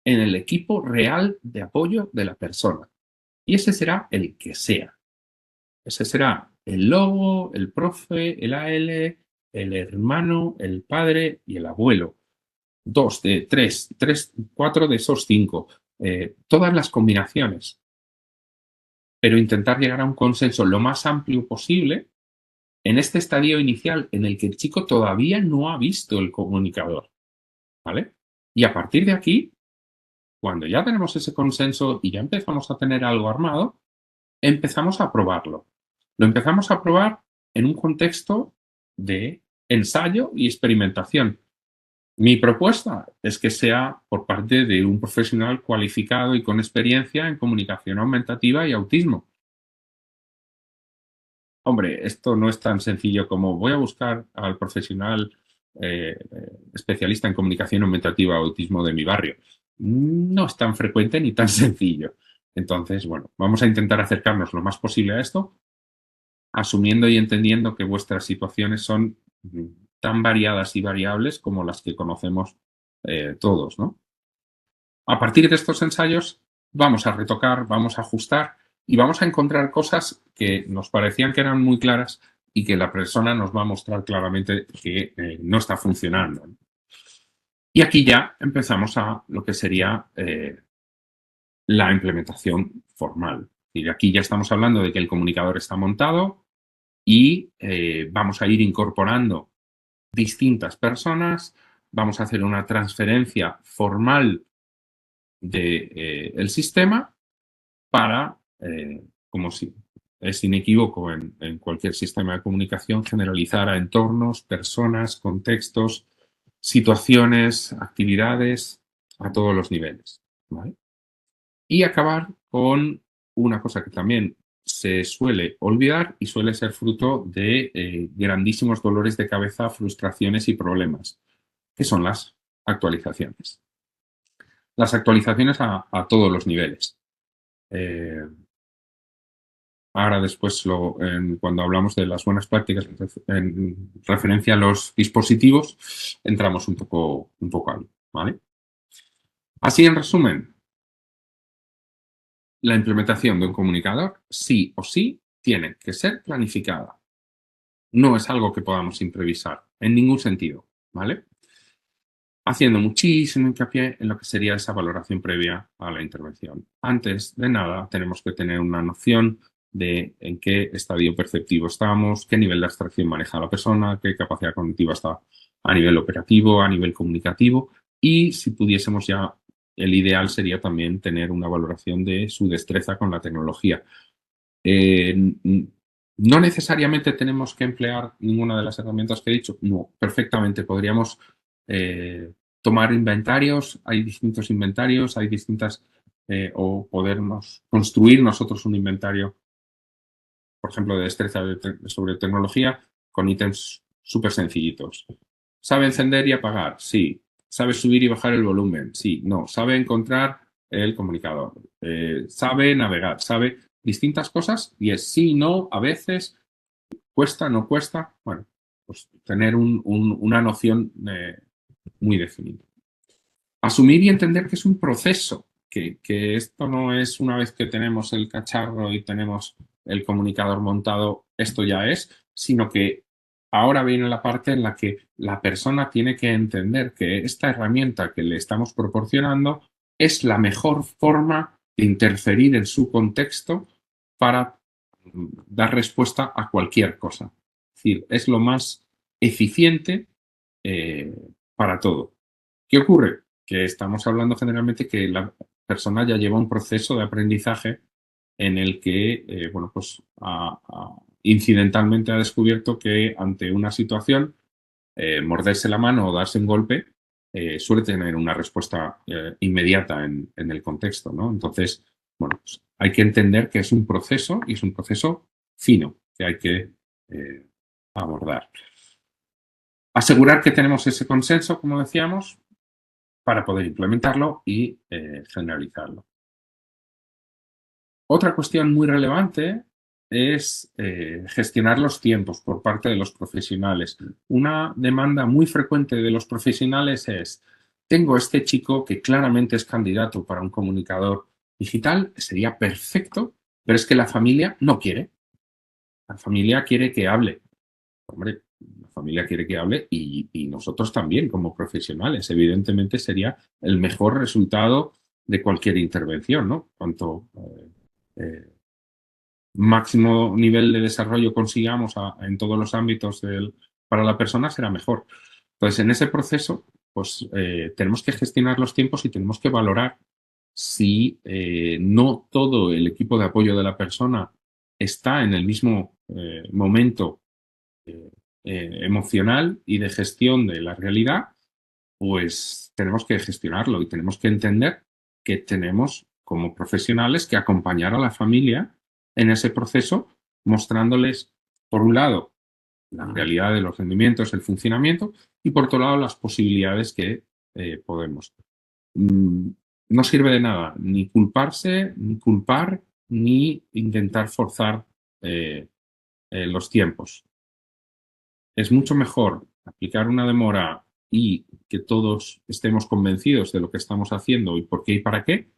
en el equipo real de apoyo de la persona. Y ese será el que sea. Ese será el logo, el profe, el AL, el hermano, el padre y el abuelo. 2 de 3, 4 de esos 5. Todas las combinaciones. Pero intentar llegar a un consenso lo más amplio posible en este estadio inicial en el que el chico todavía no ha visto el comunicador. ¿Vale? Y a partir de aquí, cuando ya tenemos ese consenso y ya empezamos a tener algo armado, empezamos a probarlo. Lo empezamos a probar en un contexto de ensayo y experimentación. Mi propuesta es que sea por parte de un profesional cualificado y con experiencia en comunicación aumentativa y autismo. Hombre, esto no es tan sencillo como voy a buscar al profesional especialista en comunicación aumentativa o autismo de mi barrio. No es tan frecuente ni tan sencillo. Entonces, bueno, vamos a intentar acercarnos lo más posible a esto, asumiendo y entendiendo que vuestras situaciones son tan variadas y variables como las que conocemos todos, ¿no? A partir de estos ensayos vamos a retocar, vamos a ajustar y vamos a encontrar cosas que nos parecían que eran muy claras y que la persona nos va a mostrar claramente que no está funcionando. Y aquí ya empezamos a lo que sería la implementación formal. Y aquí ya estamos hablando de que el comunicador está montado y vamos a ir incorporando distintas personas, vamos a hacer una transferencia formal del sistema para, como si es inequívoco en cualquier sistema de comunicación, generalizar a entornos, personas, contextos, situaciones, actividades a todos los niveles. ¿Vale? Y acabar con una cosa que también se suele olvidar y suele ser fruto de grandísimos dolores de cabeza, frustraciones y problemas, que son las actualizaciones. Las actualizaciones a todos los niveles. Ahora después, cuando hablamos de las buenas prácticas en referencia a los dispositivos, entramos un poco ahí, ¿vale? Así, en resumen, la implementación de un comunicador sí o sí tiene que ser planificada. No es algo que podamos improvisar en ningún sentido, ¿vale? Haciendo muchísimo hincapié en lo que sería esa valoración previa a la intervención. Antes de nada, tenemos que tener una noción de en qué estadio perceptivo estamos, qué nivel de abstracción maneja la persona, qué capacidad cognitiva está a nivel operativo, a nivel comunicativo y si pudiésemos ya, el ideal sería también tener una valoración de su destreza con la tecnología. No necesariamente tenemos que emplear ninguna de las herramientas que he dicho, no, perfectamente podríamos tomar inventarios, hay distintos inventarios, hay distintas, o podernos construir nosotros un inventario, por ejemplo, de destreza sobre tecnología con ítems súper sencillitos. ¿Sabe encender y apagar? Sí. ¿Sabe subir y bajar el volumen? Sí. No. ¿Sabe encontrar el comunicador? ¿Sabe navegar? ¿Sabe distintas cosas? Y es sí, no, a veces, cuesta, no cuesta. Bueno, pues tener una noción muy definida. Asumir y entender que es un proceso, que esto no es una vez que tenemos el cacharro y tenemos el comunicador montado, esto ya es, sino que ahora viene la parte en la que la persona tiene que entender que esta herramienta que le estamos proporcionando es la mejor forma interferir en su contexto para dar respuesta a cualquier cosa. Es decir, es lo más eficiente para todo. ¿Qué ocurre? Que estamos hablando generalmente que la persona ya lleva un proceso de aprendizaje en el que, bueno, pues incidentalmente ha descubierto que ante una situación, morderse la mano o darse un golpe suele tener una respuesta inmediata en el contexto, ¿no? Entonces, bueno, pues hay que entender que es un proceso y es un proceso fino que hay que abordar. Asegurar que tenemos ese consenso, como decíamos, para poder implementarlo y generalizarlo. Otra cuestión muy relevante es gestionar los tiempos por parte de los profesionales. Una demanda muy frecuente de los profesionales es, tengo este chico que claramente es candidato para un comunicador digital, sería perfecto, pero es que la familia no quiere. La familia quiere que hable. Hombre, la familia quiere que hable y nosotros también como profesionales. Evidentemente sería el mejor resultado de cualquier intervención, ¿no? Cuanto máximo nivel de desarrollo consigamos en todos los ámbitos para la persona, será mejor. Entonces, en ese proceso, pues tenemos que gestionar los tiempos y tenemos que valorar si no todo el equipo de apoyo de la persona está en el mismo momento emocional y de gestión de la realidad, pues tenemos que gestionarlo y tenemos que entender que tenemos como profesionales que acompañar a la familia en ese proceso, mostrándoles, por un lado, la realidad de los rendimientos, el funcionamiento, y por otro lado, las posibilidades que podemos. No sirve de nada ni culparse, ni culpar, ni intentar forzar los tiempos. Es mucho mejor aplicar una demora y que todos estemos convencidos de lo que estamos haciendo y por qué y para qué,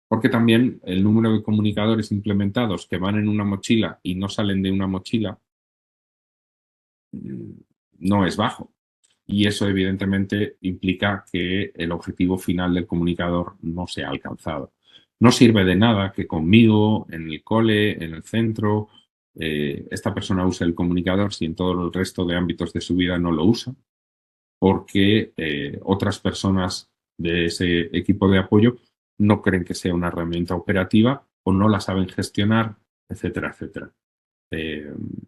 porque también el número de comunicadores implementados que van en una mochila y no salen de una mochila no es bajo. Y eso evidentemente implica que el objetivo final del comunicador no se ha alcanzado. No sirve de nada que conmigo, en el cole, en el centro, esta persona use el comunicador si en todo el resto de ámbitos de su vida no lo usa, porque otras personas de ese equipo de apoyo no creen que sea una herramienta operativa o no la saben gestionar, etcétera, etcétera.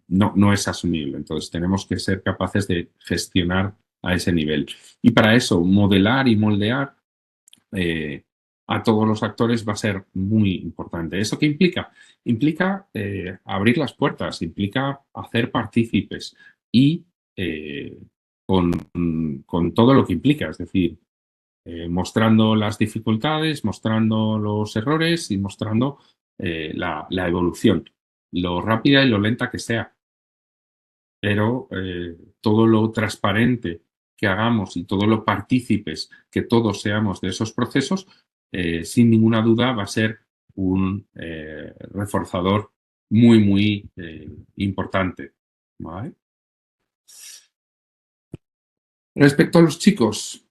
No es asumible. Entonces tenemos que ser capaces de gestionar a ese nivel. Y para eso, modelar y moldear a todos los actores va a ser muy importante. ¿Eso qué implica? Implica abrir las puertas, implica hacer partícipes y con todo lo que implica, es decir, mostrando las dificultades, mostrando los errores y mostrando la evolución, lo rápida y lo lenta que sea. Pero todo lo transparente que hagamos y todo lo partícipes que todos seamos de esos procesos, sin ninguna duda va a ser un reforzador muy, muy importante. ¿Vale? Respecto a los chicos,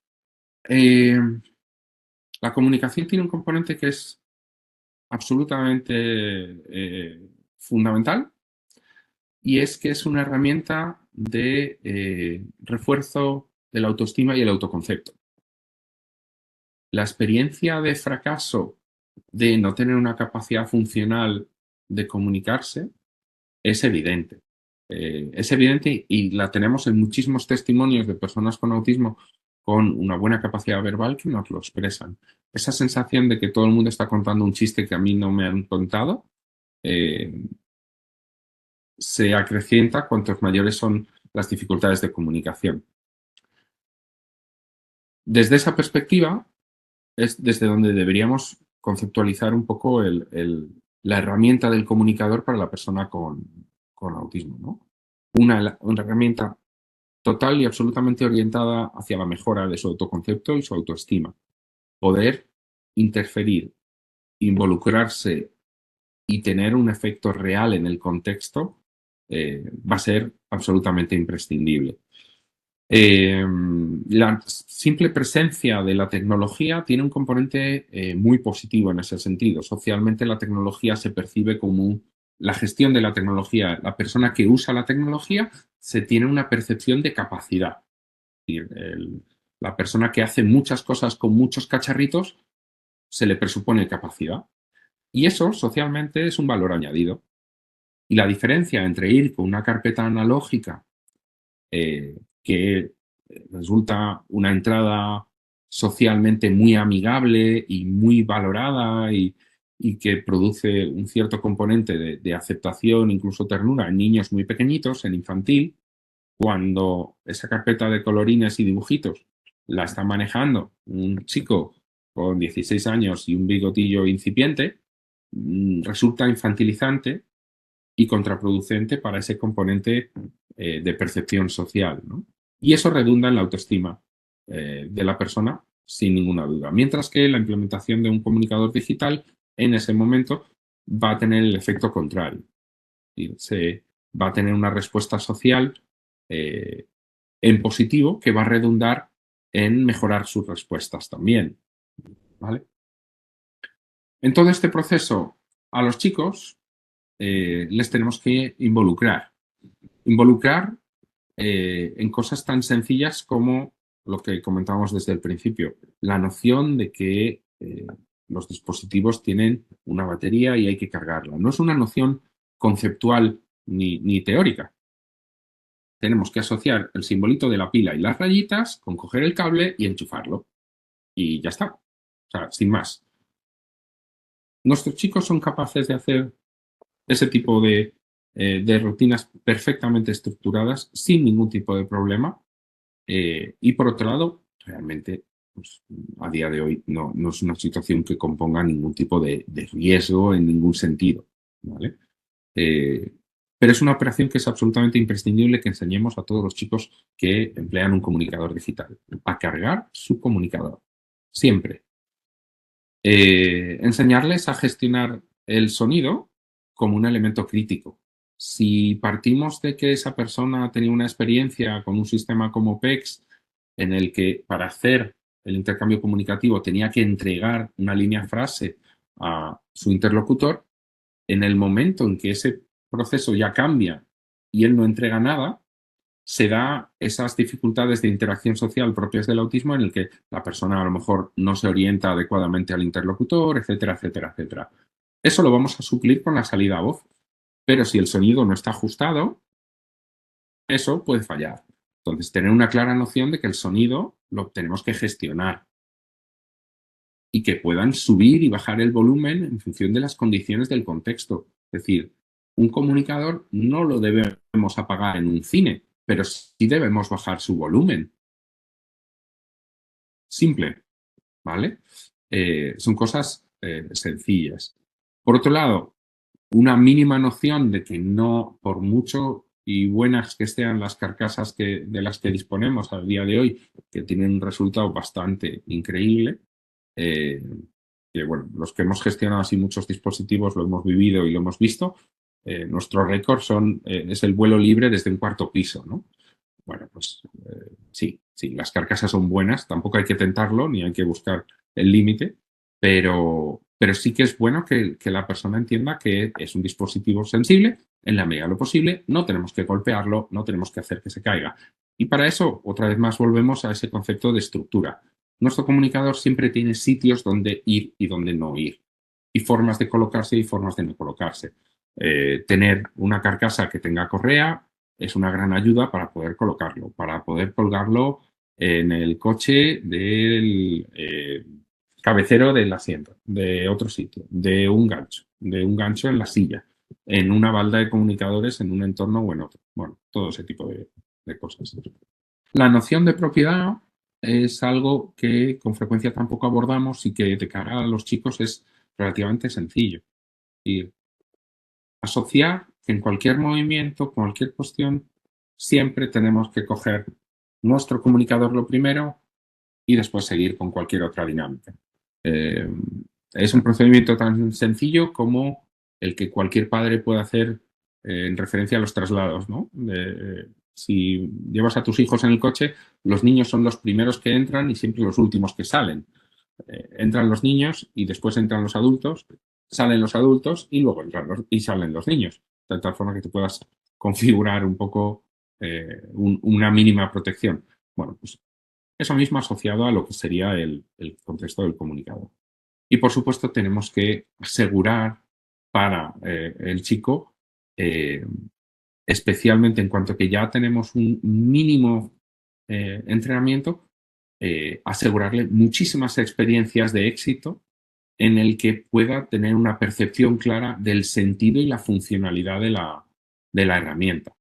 la comunicación tiene un componente que es absolutamente fundamental y es que es una herramienta de refuerzo de la autoestima y el autoconcepto. La experiencia de fracaso de no tener una capacidad funcional de comunicarse es evidente. Es evidente y la tenemos en muchísimos testimonios de personas con autismo con una buena capacidad verbal que nos lo expresan. Esa sensación de que todo el mundo está contando un chiste que a mí no me han contado se acrecienta cuantos mayores son las dificultades de comunicación. Desde esa perspectiva es desde donde deberíamos conceptualizar un poco la herramienta del comunicador para la persona con autismo, ¿no? Una herramienta total y absolutamente orientada hacia la mejora de su autoconcepto y su autoestima. Poder interferir, involucrarse y tener un efecto real en el contexto va a ser absolutamente imprescindible. La simple presencia de la tecnología tiene un componente muy positivo en ese sentido. Socialmente la tecnología se percibe como la gestión de la tecnología. La persona que usa la tecnología se tiene una percepción de capacidad. Es decir, la persona que hace muchas cosas con muchos cacharritos se le presupone capacidad. Y eso socialmente es un valor añadido. Y la diferencia entre ir con una carpeta analógica que resulta una entrada socialmente muy amigable y muy valorada y que produce un cierto componente de aceptación, incluso ternura en niños muy pequeñitos, en infantil, cuando esa carpeta de colorines y dibujitos la está manejando un chico con 16 años y un bigotillo incipiente, resulta infantilizante y contraproducente para ese componente de percepción social, ¿no? Y eso redunda en la autoestima de la persona sin ninguna duda. Mientras que la implementación de un comunicador digital en ese momento va a tener el efecto contrario. Y se va a tener una respuesta social eh, en positivo que va a redundar en mejorar sus respuestas también, ¿vale? En todo este proceso, a los chicos les tenemos que involucrar. Involucrar en cosas tan sencillas como lo que comentábamos desde el principio, la noción de que los dispositivos tienen una batería y hay que cargarla. No es una noción conceptual ni teórica. Tenemos que asociar el simbolito de la pila y las rayitas con coger el cable y enchufarlo. Y ya está. O sea, sin más. Nuestros chicos son capaces de hacer ese tipo de rutinas perfectamente estructuradas sin ningún tipo de problema. Y por otro lado, realmente, pues, a día de hoy no es una situación que componga ningún tipo de riesgo en ningún sentido, ¿vale? Pero es una operación que es absolutamente imprescindible que enseñemos a todos los chicos que emplean un comunicador digital, a cargar su comunicador, siempre. Enseñarles a gestionar el sonido como un elemento crítico. Si partimos de que esa persona tenía una experiencia con un sistema como PEX en el que para hacer el intercambio comunicativo tenía que entregar una línea frase a su interlocutor, en el momento en que ese proceso ya cambia y él no entrega nada, se da esas dificultades de interacción social propias del autismo en el que la persona a lo mejor no se orienta adecuadamente al interlocutor, etcétera, etcétera, etcétera. Eso lo vamos a suplir con la salida a voz, pero si el sonido no está ajustado, eso puede fallar. Entonces, tener una clara noción de que el sonido lo tenemos que gestionar y que puedan subir y bajar el volumen en función de las condiciones del contexto. Es decir, un comunicador no lo debemos apagar en un cine, pero sí debemos bajar su volumen. Simple, ¿vale? Son cosas sencillas. Por otro lado, una mínima noción de que no, por mucho y buenas que sean las carcasas de las que disponemos a día de hoy, que tienen un resultado bastante increíble, eh, que bueno, los que hemos gestionado así muchos dispositivos lo hemos vivido y lo hemos visto, nuestro récord es el vuelo libre desde un cuarto piso, ¿no? Bueno, pues sí, las carcasas son buenas, tampoco hay que tentarlo ni hay que buscar el límite, pero sí que es bueno que la persona entienda que es un dispositivo sensible, en la medida de lo posible, no tenemos que golpearlo, no tenemos que hacer que se caiga. Y para eso, otra vez más, volvemos a ese concepto de estructura. Nuestro comunicador siempre tiene sitios donde ir y donde no ir, y formas de colocarse y formas de no colocarse. Tener una carcasa que tenga correa es una gran ayuda para poder colocarlo, para poder colgarlo en el coche del cabecero del asiento, de otro sitio, de un gancho en la silla, en una balda de comunicadores en un entorno o en otro. Bueno, todo ese tipo de cosas. La noción de propiedad es algo que con frecuencia tampoco abordamos y que de cara a los chicos es relativamente sencillo. Y asociar que en cualquier movimiento, cualquier cuestión, siempre tenemos que coger nuestro comunicador lo primero y después seguir con cualquier otra dinámica. Eh, es un procedimiento tan sencillo como el que cualquier padre puede hacer en referencia a los traslados, ¿no? Si llevas a tus hijos en el coche, los niños son los primeros que entran y siempre los últimos que salen. Entran los niños y después entran los adultos, salen los adultos y luego y salen los niños. De tal forma que te puedas configurar un poco una mínima protección. Bueno, pues eso mismo asociado a lo que sería el contexto del comunicador. Y por supuesto tenemos que asegurar para el chico, especialmente en cuanto que ya tenemos un mínimo entrenamiento, asegurarle muchísimas experiencias de éxito en el que pueda tener una percepción clara del sentido y la funcionalidad de la herramienta.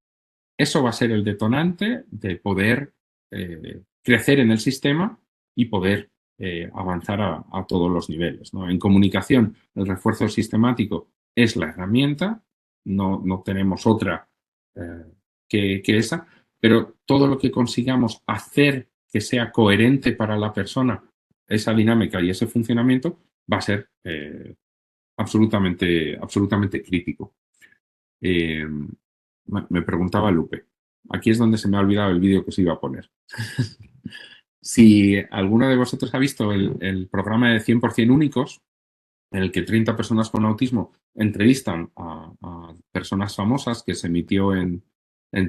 Eso va a ser el detonante de poder crecer en el sistema y poder avanzar a todos los niveles, ¿no? En comunicación, el refuerzo sistemático es la herramienta, no tenemos otra que esa, pero todo lo que consigamos hacer que sea coherente para la persona, esa dinámica y ese funcionamiento, va a ser absolutamente crítico. Me preguntaba Lupe. Aquí es donde se me ha olvidado el vídeo que os iba a poner. Si alguno de vosotros ha visto el programa de 100% únicos, en el que 30 personas con autismo entrevistan a personas famosas, que se emitió en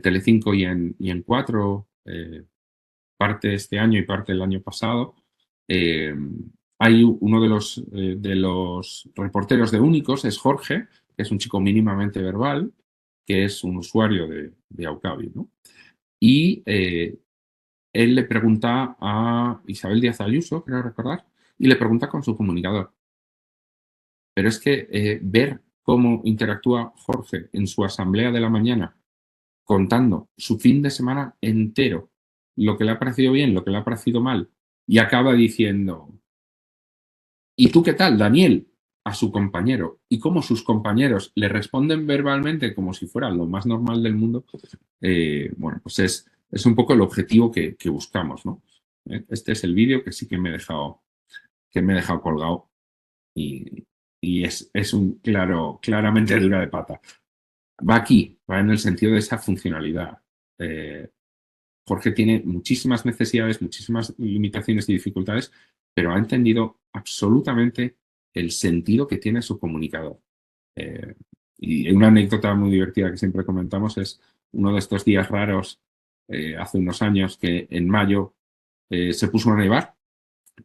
Telecinco y en 4, parte este año y parte del año pasado, hay uno de los reporteros de Únicos, es Jorge, que es un chico mínimamente verbal, que es un usuario de Aucavi, ¿no? Y él le pregunta a Isabel Díaz Ayuso, creo recordar, y le pregunta con su comunicador. Pero es que ver cómo interactúa Jorge en su asamblea de la mañana, contando su fin de semana entero, lo que le ha parecido bien, lo que le ha parecido mal, y acaba diciendo, ¿y tú qué tal, Daniel? A su compañero, y cómo sus compañeros le responden verbalmente como si fuera lo más normal del mundo, bueno, pues es un poco el objetivo que buscamos, ¿no? Este es el vídeo que sí que me he dejado colgado y, y es un claramente dura de pata. Va aquí, va en el sentido de esa funcionalidad. Jorge tiene muchísimas necesidades, muchísimas limitaciones y dificultades, pero ha entendido absolutamente el sentido que tiene su comunicador. Y una anécdota muy divertida que siempre comentamos es uno de estos días raros, hace unos años, que en mayo se puso a nevar.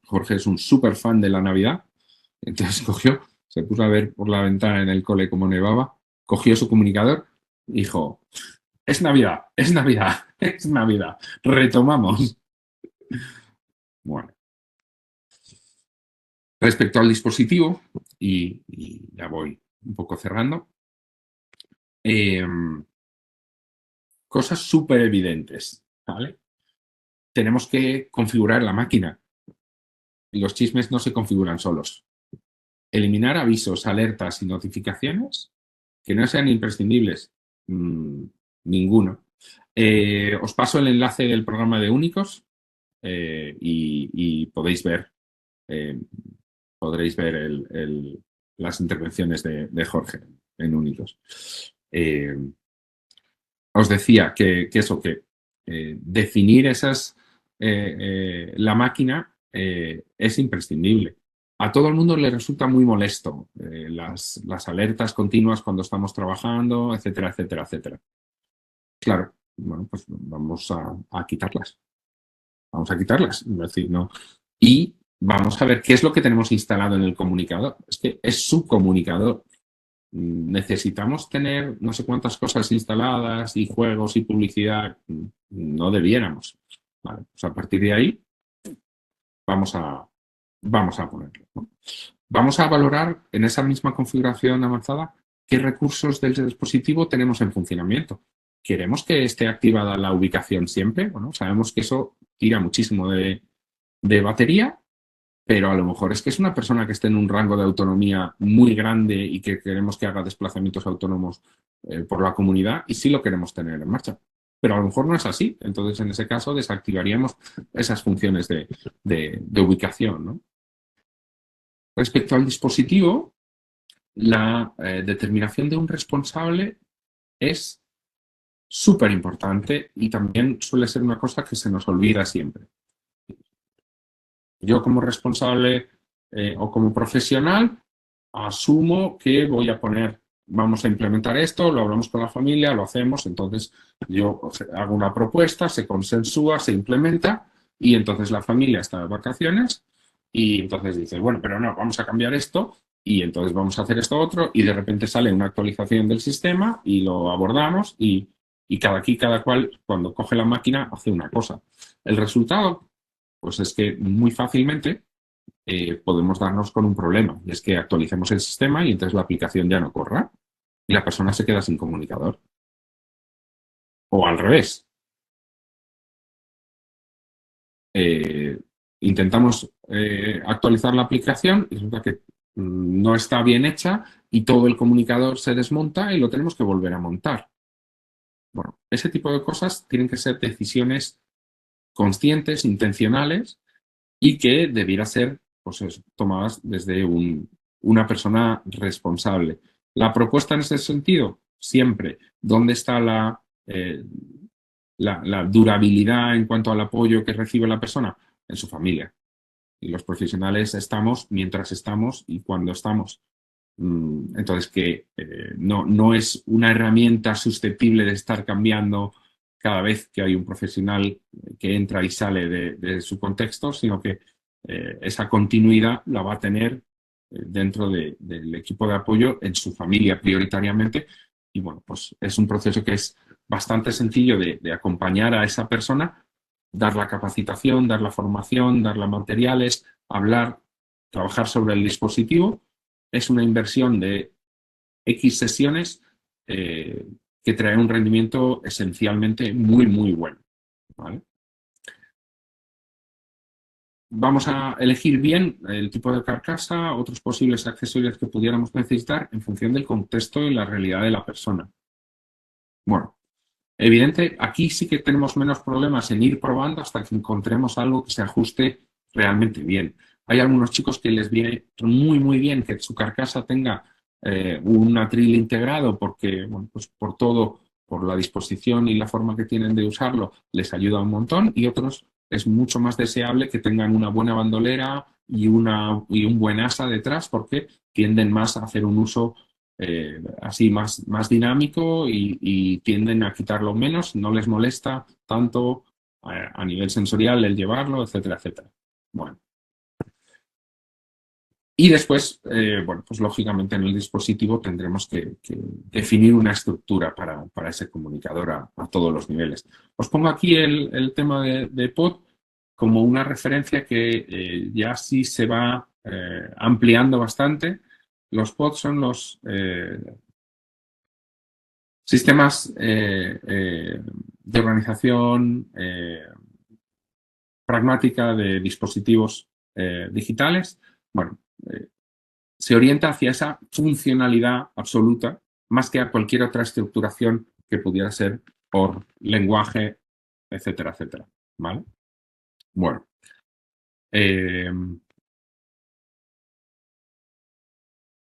Jorge es un súper fan de la Navidad, entonces se puso a ver por la ventana en el cole cómo nevaba, cogió su comunicador y dijo, es Navidad, es Navidad, es Navidad, retomamos. Bueno, respecto al dispositivo, y ya voy un poco cerrando, cosas súper evidentes, ¿vale? Tenemos que configurar la máquina. Los chismes no se configuran solos. Eliminar avisos, alertas y notificaciones que no sean imprescindibles. Ninguno. Os paso el enlace del programa de Únicos y podréis ver, las intervenciones de Jorge en Únicos. Os decía que definir la máquina es imprescindible. A todo el mundo le resulta muy molesto las alertas continuas cuando estamos trabajando, etcétera, etcétera, etcétera. Claro, bueno, pues vamos a quitarlas. Vamos a quitarlas. Es decir, no. Y vamos a ver qué es lo que tenemos instalado en el comunicador. Es que es su comunicador. ¿Necesitamos tener no sé cuántas cosas instaladas y juegos y publicidad? No debiéramos. Vale, pues a partir de ahí vamos a ponerlo, ¿no? Vamos a valorar en esa misma configuración avanzada qué recursos del dispositivo tenemos en funcionamiento. ¿Queremos que esté activada la ubicación siempre? Bueno, sabemos que eso tira muchísimo de batería, pero a lo mejor es que es una persona que esté en un rango de autonomía muy grande y que queremos que haga desplazamientos autónomos por la comunidad y sí lo queremos tener en marcha. Pero a lo mejor no es así. Entonces, en ese caso, desactivaríamos esas funciones de ubicación, ¿no? Respecto al dispositivo, la determinación de un responsable es súper importante y también suele ser una cosa que se nos olvida siempre. Yo como responsable o como profesional asumo que vamos a implementar esto, lo hablamos con la familia, lo hacemos, entonces yo hago una propuesta, se consensúa, se implementa y entonces la familia está de vacaciones y entonces dice, bueno, pero no, vamos a cambiar esto y entonces vamos a hacer esto otro y de repente sale una actualización del sistema y lo abordamos y cada cual cuando coge la máquina hace una cosa. El resultado, pues es que muy fácilmente podemos darnos con un problema. Y es que actualicemos el sistema y entonces la aplicación ya no corra y la persona se queda sin comunicador. O al revés. Eh, Intentamos actualizar la aplicación y resulta que no está bien hecha y todo el comunicador se desmonta y lo tenemos que volver a montar. Bueno, ese tipo de cosas tienen que ser decisiones conscientes, intencionales y que debiera ser pues, tomadas desde una persona responsable. La propuesta en ese sentido, siempre, ¿dónde está la durabilidad en cuanto al apoyo que recibe la persona? En su familia. Y los profesionales estamos mientras estamos y cuando estamos. Entonces, que no es una herramienta susceptible de estar cambiando cada vez que hay un profesional que entra y sale de su contexto, sino que esa continuidad la va a tener dentro del equipo de apoyo en su familia prioritariamente. Y bueno, pues es un proceso que es bastante sencillo de acompañar a esa persona, dar la capacitación, dar la formación, dar los materiales, hablar, trabajar sobre el dispositivo. Es una inversión de X sesiones que trae un rendimiento esencialmente muy, muy bueno. ¿Vale? Vamos a elegir bien el tipo de carcasa, otros posibles accesorios que pudiéramos necesitar en función del contexto y la realidad de la persona. Bueno, evidente, aquí sí que tenemos menos problemas en ir probando hasta que encontremos algo que se ajuste realmente bien. Hay algunos chicos que les viene muy, muy bien que su carcasa tenga un atril integrado porque, bueno, pues por todo, por la disposición y la forma que tienen de usarlo, les ayuda un montón y otros es mucho más deseable que tengan una buena bandolera y un buen asa detrás porque tienden más a hacer un uso así más dinámico y tienden a quitarlo menos, no les molesta tanto a nivel sensorial el llevarlo, etcétera, etcétera. Bueno. Y después, bueno, pues lógicamente en el dispositivo tendremos que definir una estructura para ese comunicador a todos los niveles. Os pongo aquí el tema de POD como una referencia que ya sí se va ampliando bastante. Los POD son los sistemas de organización pragmática de dispositivos digitales. Bueno, se orienta hacia esa funcionalidad absoluta más que a cualquier otra estructuración que pudiera ser por lenguaje, etcétera, etcétera. ¿Vale? Bueno.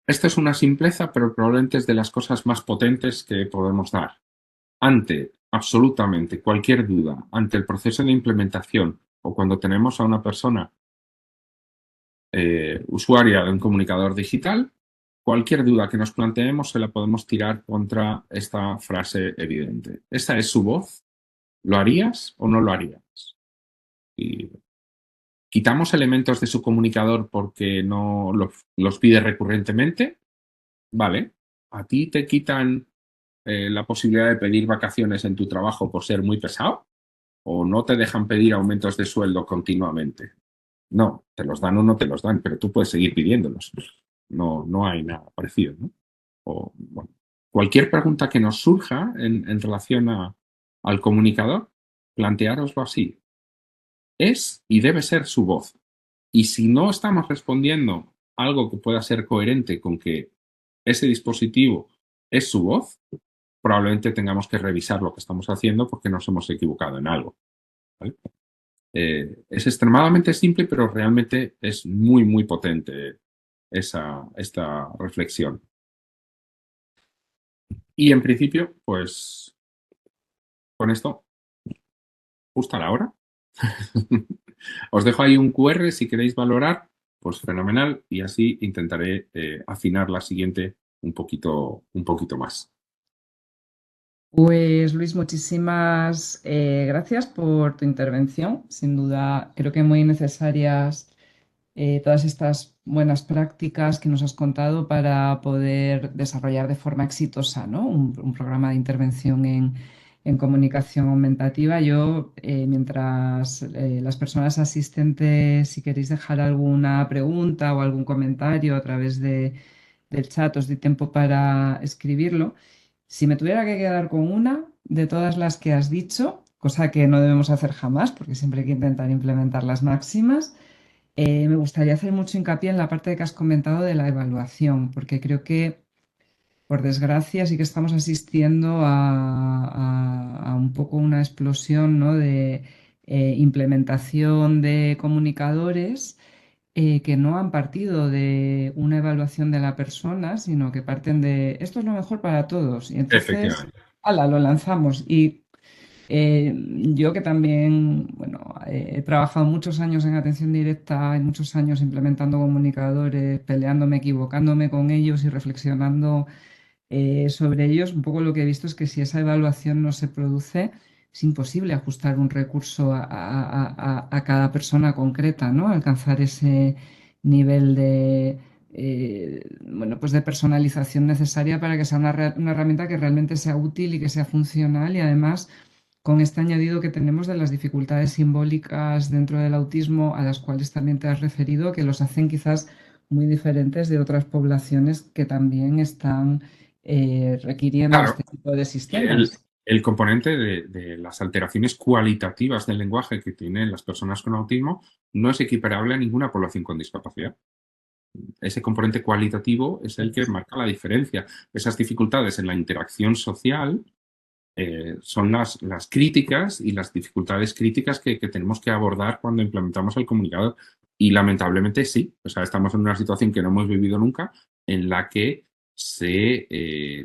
Esto es una simpleza, pero probablemente es de las cosas más potentes que podemos dar. Ante absolutamente cualquier duda, ante el proceso de implementación o cuando tenemos a una persona usuaria de un comunicador digital, cualquier duda que nos planteemos se la podemos tirar contra esta frase evidente. ¿Esta es su voz? ¿Lo harías o no lo harías? Y quitamos elementos de su comunicador porque no los pide recurrentemente. Vale. ¿A ti te quitan la posibilidad de pedir vacaciones en tu trabajo por ser muy pesado? ¿O no te dejan pedir aumentos de sueldo continuamente? No, te los dan o no te los dan, pero tú puedes seguir pidiéndolos. No hay nada parecido, ¿no? O, bueno, cualquier pregunta que nos surja en relación al comunicador, planteároslo así. Es y debe ser su voz. Y si no estamos respondiendo algo que pueda ser coherente con que ese dispositivo es su voz, probablemente tengamos que revisar lo que estamos haciendo porque nos hemos equivocado en algo. ¿Vale? Es extremadamente simple, pero realmente es muy, muy potente esta reflexión. Y en principio, pues con esto, justo a la hora. Os dejo ahí un QR si queréis valorar, pues fenomenal, y así intentaré afinar la siguiente un poquito más. Pues Luis, muchísimas gracias por tu intervención. Sin duda, creo que muy necesarias todas estas buenas prácticas que nos has contado para poder desarrollar de forma exitosa, ¿no? Un programa de intervención en comunicación aumentativa. Yo, mientras las personas asistentes, si queréis dejar alguna pregunta o algún comentario a través del chat, os doy tiempo para escribirlo. Si me tuviera que quedar con una de todas las que has dicho, cosa que no debemos hacer jamás, porque siempre hay que intentar implementar las máximas, me gustaría hacer mucho hincapié en la parte que has comentado de la evaluación, porque creo que, por desgracia, sí que estamos asistiendo a un poco una explosión, ¿no? de implementación de comunicadores que no han partido de una evaluación de la persona, sino que parten de esto es lo mejor para todos. Y entonces, Efectivamente. ala, lo lanzamos. Y eh, yo que también, bueno, he trabajado muchos años en atención directa, muchos años implementando comunicadores, peleándome, equivocándome con ellos y reflexionando sobre ellos, un poco lo que he visto es que si esa evaluación no se produce, es imposible ajustar un recurso a cada persona concreta, ¿no? Alcanzar ese nivel de, bueno, pues de personalización necesaria para que sea una herramienta que realmente sea útil y que sea funcional y además con este añadido que tenemos de las dificultades simbólicas dentro del autismo, a las cuales también te has referido, que los hacen quizás muy diferentes de otras poblaciones que también están requiriendo Claro, este tipo de el, sistemas. el componente de las alteraciones cualitativas del lenguaje que tienen las personas con autismo no es equiparable a ninguna población con discapacidad. Ese componente cualitativo es el que marca la diferencia. Esas dificultades en la interacción social son las críticas y las dificultades críticas que tenemos que abordar cuando implementamos el comunicador. Y lamentablemente sí, o sea, estamos en una situación que no hemos vivido nunca, en la que se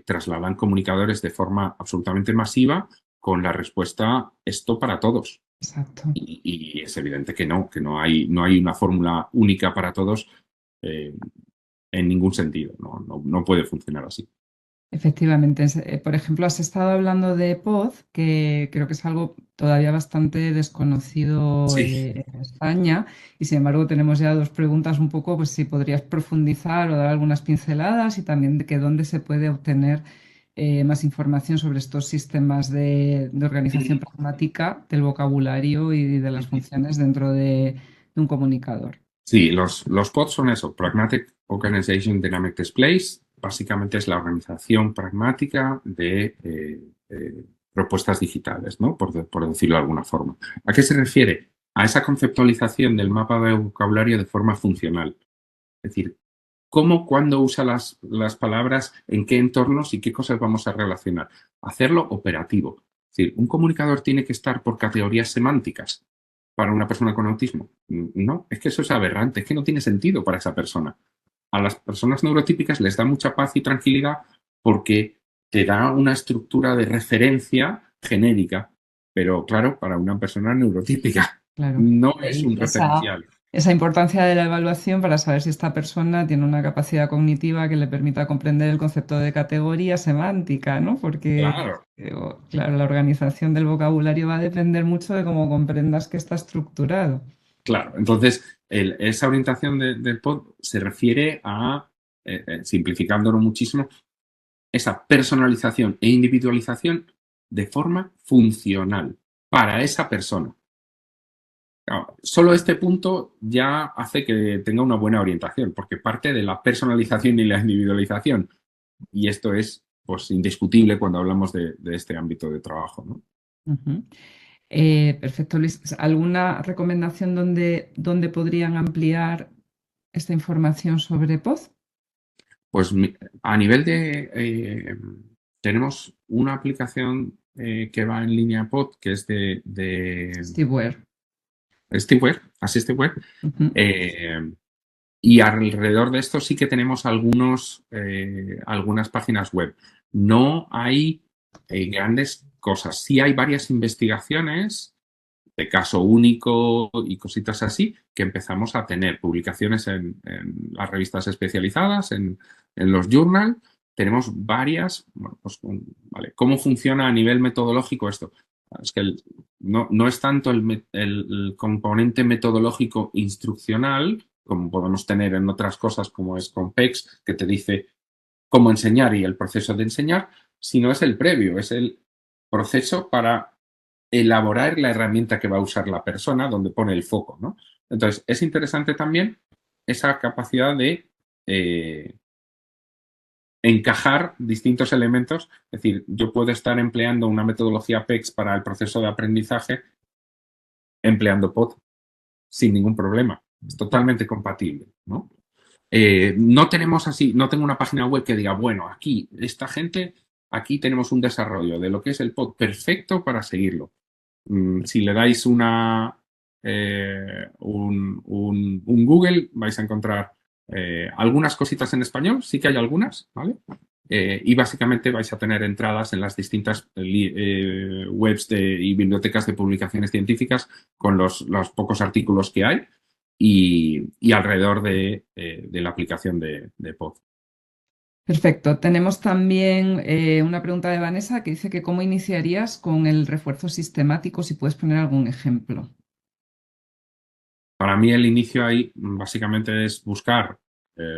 trasladan comunicadores de forma absolutamente masiva con la respuesta esto para todos. Exacto. Y es evidente que no hay una fórmula única para todos eh, en ningún sentido. No puede funcionar así. Efectivamente, por ejemplo, has estado hablando de POZ, que creo que es algo todavía bastante desconocido Sí. en España, y sin embargo tenemos ya dos preguntas un poco, pues si podrías profundizar o dar algunas pinceladas y también de que dónde se puede obtener más información sobre estos sistemas de organización pragmática del vocabulario y de las funciones dentro de un comunicador. Sí, los POD son eso, Pragmatic Organization Dynamic Displays. Básicamente es la organización pragmática de propuestas digitales, ¿no? Por decirlo de alguna forma. ¿A qué se refiere? A esa conceptualización del mapa de vocabulario de forma funcional. Es decir, cómo, cuándo usa las palabras, en qué entornos y qué cosas vamos a relacionar. Hacerlo operativo. Es decir, un comunicador tiene que estar por categorías semánticas para una persona con autismo. No, es que eso es aberrante, es que no tiene sentido para esa persona. A las personas neurotípicas les da mucha paz y tranquilidad porque te da una estructura de referencia genérica, pero claro, para una persona neurotípica Claro. no es un Y referencial. esa importancia de la evaluación para saber si esta persona tiene una capacidad cognitiva que le permita comprender el concepto de categoría semántica, ¿no? Porque, Claro, claro, la organización del vocabulario va a depender mucho de cómo comprendas que está estructurado. claro. Entonces, esa orientación del POD se refiere a, simplificándolo muchísimo, esa personalización e individualización de forma funcional para esa persona. Claro, solo este punto ya hace que tenga una buena orientación, porque parte de la personalización y la individualización. Y esto es pues, indiscutible cuando hablamos de este ámbito de trabajo, ¿no? Ujú. Perfecto, Luis. ¿Alguna recomendación donde podrían ampliar esta información sobre POZ? Pues a nivel de... tenemos una aplicación que va en línea POD, que es de Steware. Steware, Assistware, Ujú. y alrededor de esto sí que tenemos algunas páginas web. No hay grandes cosas. Sí hay varias investigaciones de caso único y cositas así, que empezamos a tener publicaciones en las revistas especializadas, en los journals. Tenemos varias. Bueno, pues, vale. ¿Cómo funciona a nivel metodológico esto? Es que no es tanto el componente metodológico instruccional, como podemos tener en otras cosas como es Compex, que te dice cómo enseñar y el proceso de enseñar, sino es el previo, es el proceso para elaborar la herramienta que va a usar la persona, donde pone el foco, ¿no? Entonces, es interesante también esa capacidad de encajar distintos elementos. Es decir, yo puedo estar empleando una metodología PEX para el proceso de aprendizaje empleando POD sin ningún problema. Es totalmente compatible, ¿no? No tenemos así, no tengo una página web que diga, bueno, aquí, esta gente, aquí tenemos un desarrollo de lo que es el POD perfecto para seguirlo. Si le dais un Google, vais a encontrar algunas cositas en español, sí que hay algunas, ¿vale? Y básicamente vais a tener entradas en las distintas webs y bibliotecas de publicaciones científicas con los pocos artículos que hay y alrededor de la aplicación de POD. Perfecto. Tenemos también una pregunta de Vanessa que dice que ¿cómo iniciarías con el refuerzo sistemático? Si puedes poner algún ejemplo. Para mí el inicio ahí básicamente es buscar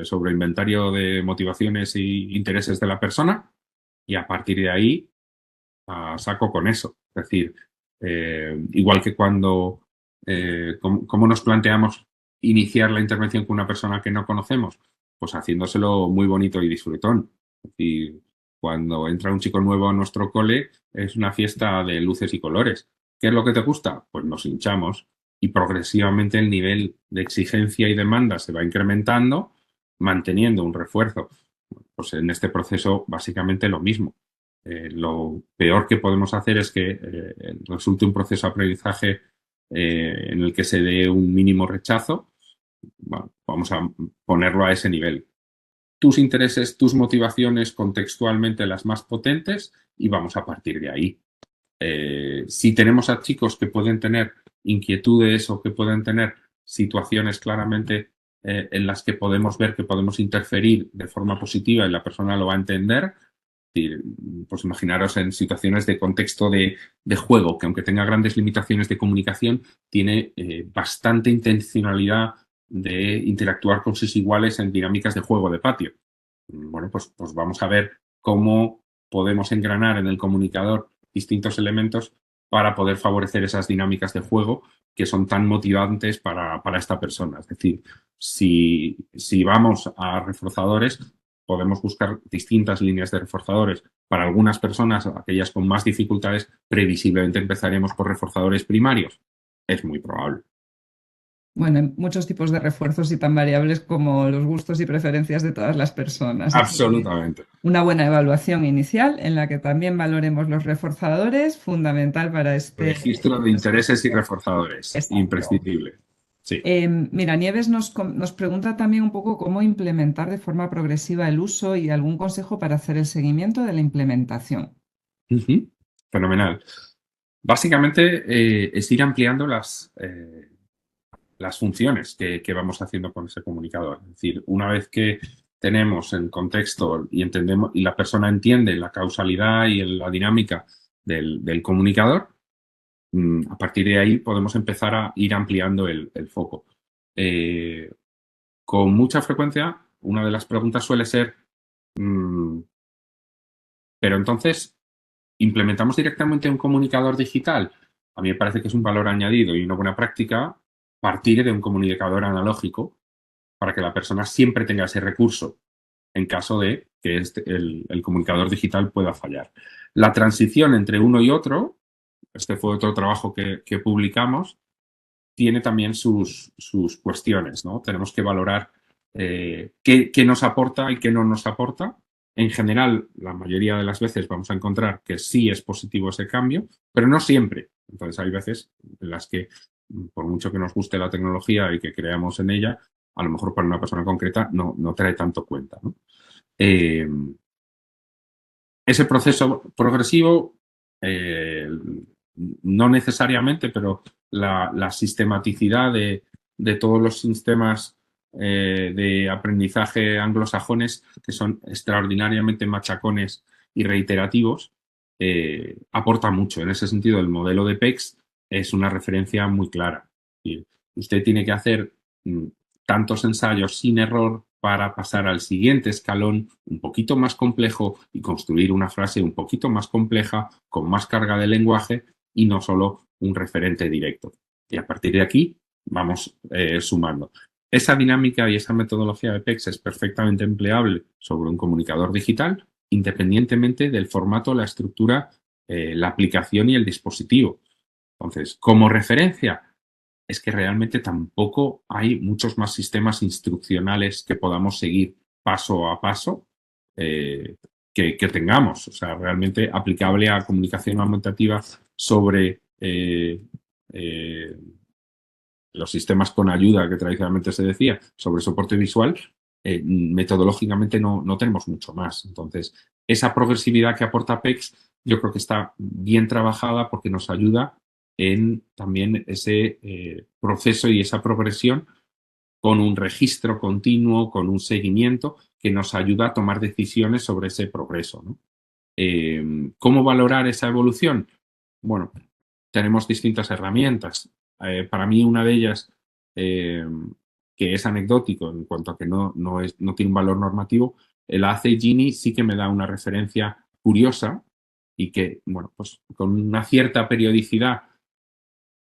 sobre inventario de motivaciones e intereses de la persona y a partir de ahí saco con eso. Es decir, igual que cuando, cómo nos planteamos iniciar la intervención con una persona que no conocemos, pues haciéndoselo muy bonito y disfrutón. Es decir, cuando entra un chico nuevo a nuestro cole es una fiesta de luces y colores. ¿Qué es lo que te gusta? Pues nos hinchamos y progresivamente el nivel de exigencia y demanda se va incrementando, manteniendo un refuerzo. Pues en este proceso básicamente lo mismo. Lo peor que podemos hacer es que resulte un proceso de aprendizaje en el que se dé un mínimo rechazo. Bueno, vamos a ponerlo a ese nivel. Tus intereses, tus motivaciones contextualmente las más potentes y vamos a partir de ahí. Si tenemos a chicos que pueden tener inquietudes o que pueden tener situaciones claramente en las que podemos ver que podemos interferir de forma positiva y la persona lo va a entender, pues imaginaros en situaciones de contexto de juego, que aunque tenga grandes limitaciones de comunicación, tiene bastante intencionalidad de interactuar con sus iguales en dinámicas de juego de patio. Bueno, pues vamos a ver cómo podemos engranar en el comunicador distintos elementos para poder favorecer esas dinámicas de juego que son tan motivantes para esta persona. Es decir, si vamos a reforzadores, podemos buscar distintas líneas de reforzadores. Para algunas personas, aquellas con más dificultades, previsiblemente empezaremos por reforzadores primarios. Es muy probable. Bueno, hay muchos tipos de refuerzos y tan variables como los gustos y preferencias de todas las personas. Así que Absolutamente. una buena evaluación inicial en la que también valoremos los reforzadores, fundamental para este Registro de proceso. intereses y reforzadores. Exacto. Imprescindible. Sí. Mira, Nieves nos pregunta también un poco cómo implementar de forma progresiva el uso y algún consejo para hacer el seguimiento de la implementación. Fenomenal. Básicamente es ir ampliando las funciones que vamos haciendo con ese comunicador. Es decir, una vez que tenemos el contexto y entendemos y la persona entiende la causalidad y la dinámica del comunicador, a partir de ahí podemos empezar a ir ampliando el foco. Con mucha frecuencia, una de las preguntas suele ser, pero entonces, ¿implementamos directamente un comunicador digital? A mí me parece que es un valor añadido y una buena práctica partir de un comunicador analógico para que la persona siempre tenga ese recurso en caso de que el comunicador digital pueda fallar. La transición entre uno y otro, este fue otro trabajo que publicamos, tiene también sus cuestiones, ¿no? Tenemos que valorar qué nos aporta y qué no nos aporta. En general, la mayoría de las veces vamos a encontrar que sí es positivo ese cambio, pero no siempre. Entonces, hay veces en las que, por mucho que nos guste la tecnología y que creamos en ella, a lo mejor para una persona concreta no trae tanto cuenta, ¿no? Ese proceso progresivo eh, no necesariamente, pero la sistematicidad de todos los sistemas de aprendizaje anglosajones, que son extraordinariamente machacones y reiterativos, aporta mucho. En ese sentido, el modelo de PEX es una referencia muy clara. Y usted tiene que hacer tantos ensayos sin error para pasar al siguiente escalón un poquito más complejo y construir una frase un poquito más compleja, con más carga de lenguaje y no solo un referente directo. Y a partir de aquí vamos sumando. Esa dinámica y esa metodología de PEX es perfectamente empleable sobre un comunicador digital, independientemente del formato, la estructura, la aplicación y el dispositivo. Entonces, como referencia, es que realmente tampoco hay muchos más sistemas instruccionales que podamos seguir paso a paso que tengamos. O sea, realmente aplicable a comunicación aumentativa sobre eh, los sistemas con ayuda que tradicionalmente se decía, sobre soporte visual, metodológicamente no tenemos mucho más. Entonces, esa progresividad que aporta PEX yo creo que está bien trabajada porque nos ayuda en también ese proceso y esa progresión con un registro continuo, con un seguimiento que nos ayuda a tomar decisiones sobre ese progreso, ¿no? ¿Cómo valorar esa evolución? Bueno, tenemos distintas herramientas. Para mí una de ellas, eh, que es anecdótico en cuanto a que no tiene un valor normativo, el AC Gini sí que me da una referencia curiosa y que, bueno, pues con una cierta periodicidad,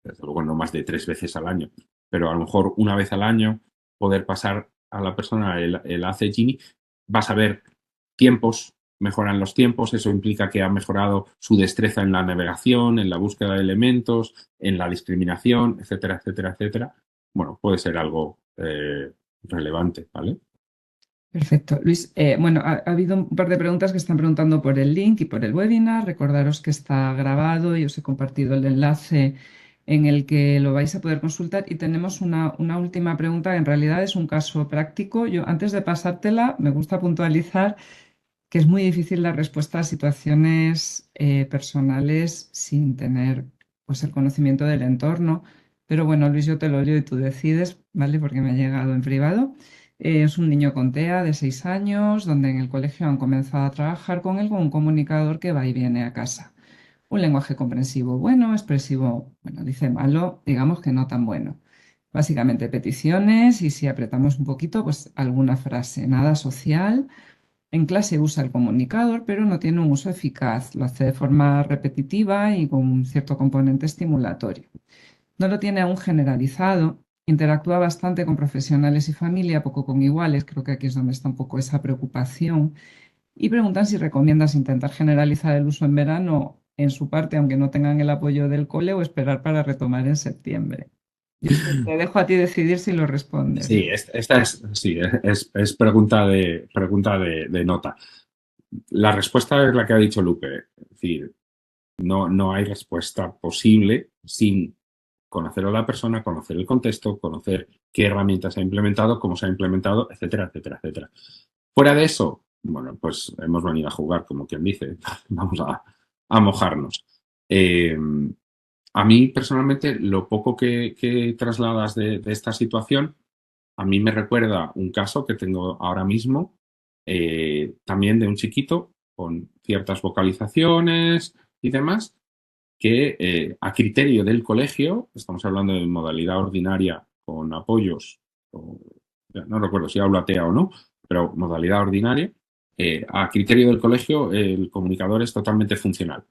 desde luego no más de 3 veces al año, pero a lo mejor una vez al año, poder pasar a la persona el AC Gini, vas a ver tiempos, mejoran los tiempos, eso implica que ha mejorado su destreza en la navegación, en la búsqueda de elementos, en la discriminación, etcétera, etcétera, etcétera. Bueno, puede ser algo relevante, ¿vale? Perfecto. Luis, bueno, ha habido un par de preguntas que están preguntando por el link y por el webinar. Recordaros que está grabado y os he compartido el enlace en el que lo vais a poder consultar. Y tenemos una última pregunta que en realidad es un caso práctico. Yo, antes de pasártela, me gusta puntualizar que es muy difícil dar respuesta a situaciones personales sin tener pues, el conocimiento del entorno. Pero bueno, Luis, yo te lo leo y tú decides, ¿vale? Porque me ha llegado en privado. Es un niño con TEA de 6 años, donde en el colegio han comenzado a trabajar con él con un comunicador que va y viene a casa. Un lenguaje comprensivo bueno, expresivo, bueno, dice malo, digamos que no tan bueno. Básicamente peticiones y si apretamos un poquito, pues alguna frase, nada social. En clase usa el comunicador, pero no tiene un uso eficaz. Lo hace de forma repetitiva y con un cierto componente estimulatorio. No lo tiene aún generalizado. Interactúa bastante con profesionales y familia, poco con iguales. Creo que aquí es donde está un poco esa preocupación. Y preguntan si recomiendas intentar generalizar el uso en verano en su parte, aunque no tengan el apoyo del cole, o esperar para retomar en septiembre. Yo te dejo a ti decidir si lo respondes. Sí, esta es, sí, es pregunta de nota. La respuesta es la que ha dicho Lupe. Es decir, no hay respuesta posible sin conocer a la persona, conocer el contexto, conocer qué herramientas ha implementado, cómo se ha implementado, etcétera, etcétera, etcétera. Fuera de eso, bueno, pues hemos venido a jugar, como quien dice, vamos a mojarnos. Eh, a mí, personalmente, lo poco que trasladas de esta situación, a mí me recuerda un caso que tengo ahora mismo, también de un chiquito con ciertas vocalizaciones y demás, que a criterio del colegio, estamos hablando de modalidad ordinaria con apoyos, no recuerdo si hablo TEA o no, pero modalidad ordinaria, a criterio del colegio el comunicador es totalmente funcional.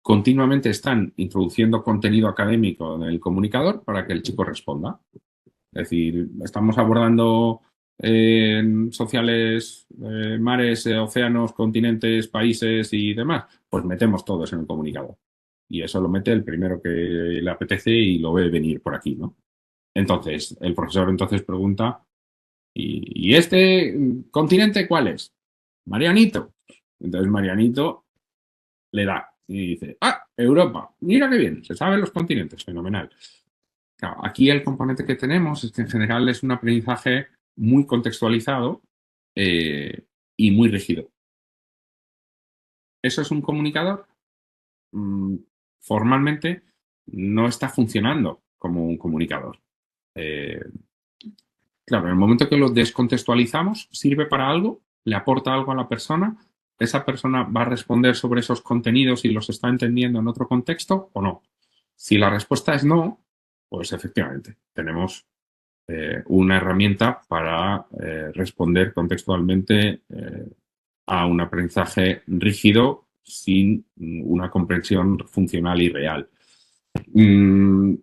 Continuamente están introduciendo contenido académico en el comunicador para que el chico responda. Es decir, estamos abordando sociales, mares, océanos, continentes, países y demás, pues metemos todos en el comunicador. Y eso lo mete el primero que le apetece y lo ve venir por aquí, ¿no? Entonces, el profesor entonces pregunta, ¿y este continente cuál es? Marianito. Entonces Marianito le da y dice, Europa, mira qué bien, se saben los continentes, fenomenal. Claro, aquí el componente que tenemos es que en general es un aprendizaje muy contextualizado y muy rígido. ¿Eso es un comunicador? mm, formalmente no está funcionando como un comunicador. Eh, claro, en el momento que lo descontextualizamos, sirve para algo, le aporta algo a la persona, esa persona va a responder sobre esos contenidos y los está entendiendo en otro contexto o no. Si la respuesta es no, pues efectivamente tenemos una herramienta para responder contextualmente a un aprendizaje rígido sin una comprensión funcional y real. Mm,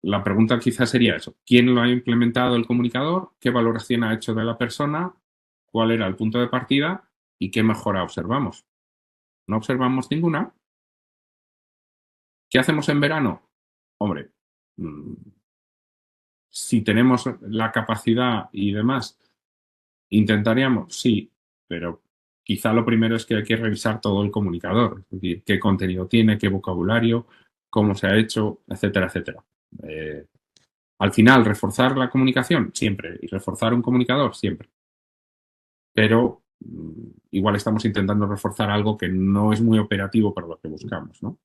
la pregunta quizás sería eso. ¿Quién lo ha implementado el comunicador? ¿Qué valoración ha hecho de la persona? ¿Cuál era el punto de partida? ¿Y qué mejora observamos? ¿No observamos ninguna? ¿Qué hacemos en verano? Hombre, si tenemos la capacidad y demás, intentaríamos, sí, pero quizá lo primero es que hay que revisar todo el comunicador, es decir, qué contenido tiene, qué vocabulario, cómo se ha hecho, etcétera, etcétera. Al final, reforzar la comunicación, siempre, y reforzar un comunicador, siempre. Pero igual estamos intentando reforzar algo que no es muy operativo para lo que buscamos, ¿no?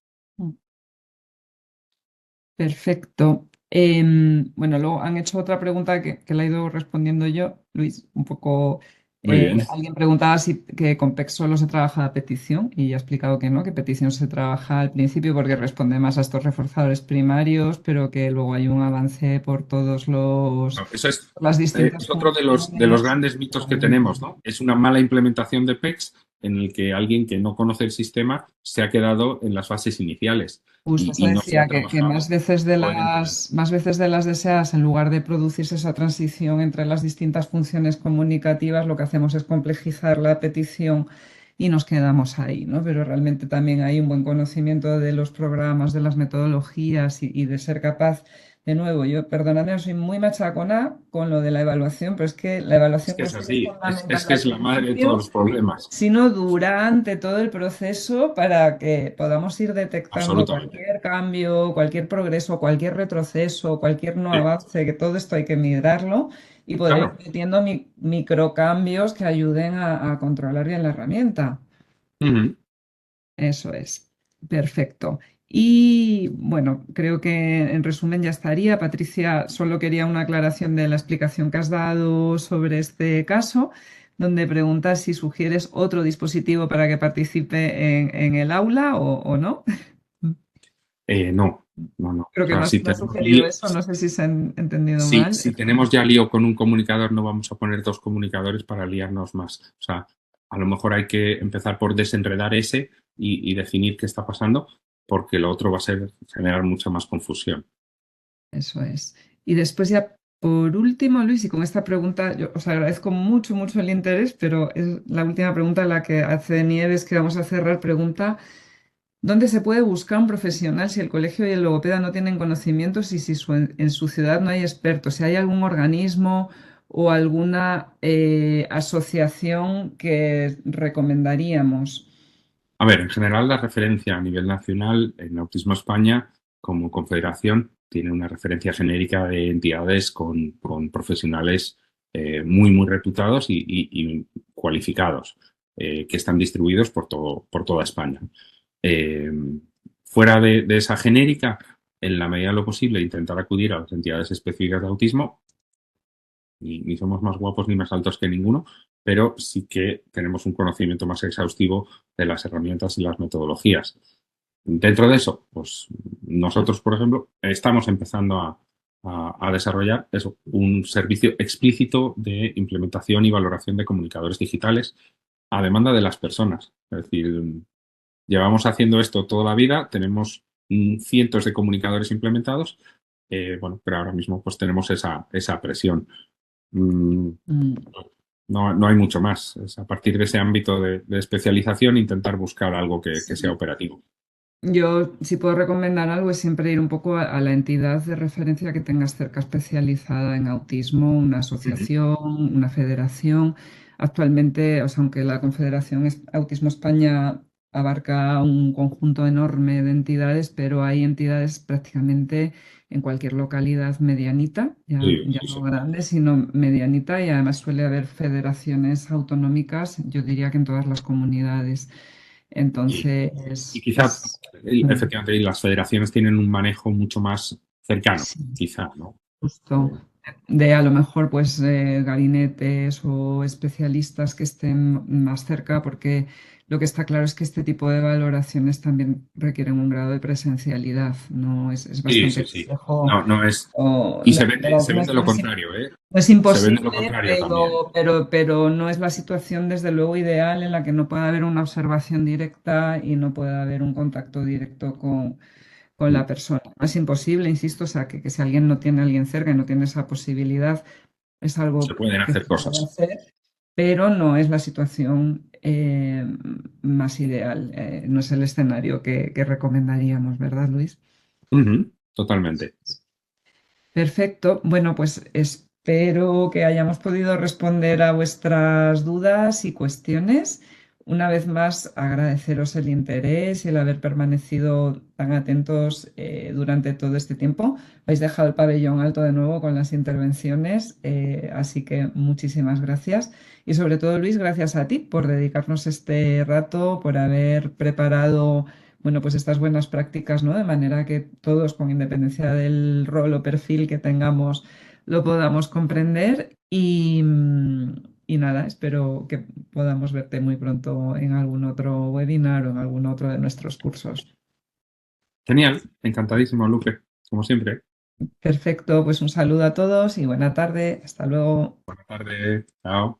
Perfecto. Bueno, luego han hecho otra pregunta que la he ido respondiendo yo, Luis, un poco. Muy bien. Alguien preguntaba si que con PEC solo se trabaja a petición y ya he explicado que no, que petición se trabaja al principio porque responde más a estos reforzadores primarios, pero que luego hay un avance por todos No, eso las distintas es otro de los funciones. grandes mitos que tenemos, ¿no? Es una mala implementación de PECs en el que alguien que no conoce el sistema se ha quedado en las fases iniciales Justo eso y no se ha decía, que trabajado coherentemente. más veces de las deseadas, en lugar de producirse esa transición entre las distintas funciones comunicativas, lo que hacemos es complejizar la petición y nos quedamos ahí, ¿no? Pero realmente también hay un buen conocimiento de los programas, de las metodologías y de ser capaz, de nuevo, yo, perdonadme, soy muy machacona con lo de la evaluación, pero es que la Es evaluación que no es solo es así, fundamental es que al es la madre de todos principio, los problemas. sino durante todo el proceso para que podamos ir detectando Absolutamente. cualquier cambio, cualquier progreso, cualquier retroceso, cualquier no Sí, avance, que todo esto hay que migrarlo y poder ir claro. metiendo microcambios que ayuden a controlar bien la herramienta. Ujú. Eso es. Perfecto. Y bueno, creo que en resumen ya estaría. Patricia, solo quería una aclaración de la explicación que has dado sobre este caso, donde preguntas si sugieres otro dispositivo para que participe en el aula o no. No, no, no. O Creo que sea, no has sugerido eso, no sé si se ha entendido mal. si tenemos ya lío con un comunicador, no vamos a poner dos comunicadores para liarnos más. O sea, a lo mejor hay que empezar por desenredar ese y definir qué está pasando, porque lo otro va a ser generar mucha más confusión. Eso es. Y después ya, por último, Luis, y con esta pregunta, yo os agradezco mucho, mucho el interés, pero es la última pregunta la que hace Nieves, que vamos a cerrar. Pregunta, ¿dónde se puede buscar un profesional si el colegio y el logopeda no tienen conocimientos y si en su ciudad no hay expertos? Si hay algún organismo o alguna asociación que recomendaríamos. A ver, en general la referencia a nivel nacional en Autismo España como confederación tiene una referencia genérica de entidades con profesionales muy, muy reputados y cualificados que están distribuidos por toda España. Eh, fuera de esa genérica, en la medida de lo posible, intentar acudir a las entidades específicas de autismo. Ni somos más guapos ni más altos que ninguno, pero sí que tenemos un conocimiento más exhaustivo de las herramientas y las metodologías. Dentro de eso, pues nosotros, por ejemplo, estamos empezando a desarrollar eso, un servicio explícito de implementación y valoración de comunicadores digitales a demanda de las personas. Es decir, llevamos haciendo esto toda la vida, tenemos cientos de comunicadores implementados, bueno, pero ahora mismo pues tenemos esa presión. Mm, Mm. no, no hay mucho más. Es a partir de ese ámbito de especialización intentar buscar algo que sea Sí. operativo. Yo, si puedo recomendar algo, es siempre ir un poco a la entidad de referencia que tengas cerca especializada en autismo, una Ujú. asociación, una federación. Actualmente, o sea, aunque la Confederación Autismo España abarca un conjunto enorme de entidades, pero hay entidades prácticamente en cualquier localidad medianita, Sí, ya sí, no sí. grande, sino medianita, y además suele haber federaciones autonómicas, yo diría que en todas las comunidades. Y, Entonces, y quizá es. Mm. efectivamente, y las federaciones tienen un manejo mucho más cercano, Sí, quizá, ¿no? justo. De a lo mejor pues gabinetes o especialistas que estén más cerca, porque lo que está claro es que este tipo de valoraciones también requieren un grado de presencialidad, ¿no? Es Sí, bastante sí, sí. complejo. No, no es. O Y se no vende lo es contrario, ¿eh? no es Se vende lo imposible, contrario también. pero no es la situación, desde luego, ideal en la que no pueda haber una observación directa y no pueda haber un contacto directo con la persona. No es imposible, insisto, o sea, que si alguien no tiene a alguien cerca y no tiene esa posibilidad, es Se algo pueden que hacer se puede cosas. hacer, pero no es la situación más ideal, no es el escenario que recomendaríamos, ¿verdad, Luis? Ujú, totalmente. Perfecto. Bueno, pues espero que hayamos podido responder a vuestras dudas y cuestiones. Una vez más, agradeceros el interés y el haber permanecido tan atentos durante todo este tiempo. Habéis dejado el pabellón alto de nuevo con las intervenciones, así que muchísimas gracias. Y sobre todo, Luis, gracias a ti por dedicarnos este rato, por haber preparado bueno, pues estas buenas prácticas, ¿no? De manera que todos, con independencia del rol o perfil que tengamos, lo podamos comprender. Y nada, espero que podamos verte muy pronto en algún otro webinar o en algún otro de nuestros cursos. Genial. Encantadísimo, Luque. Como siempre. Perfecto, pues un saludo a todos y buena tarde. Hasta luego. Buenas tardes. Chao.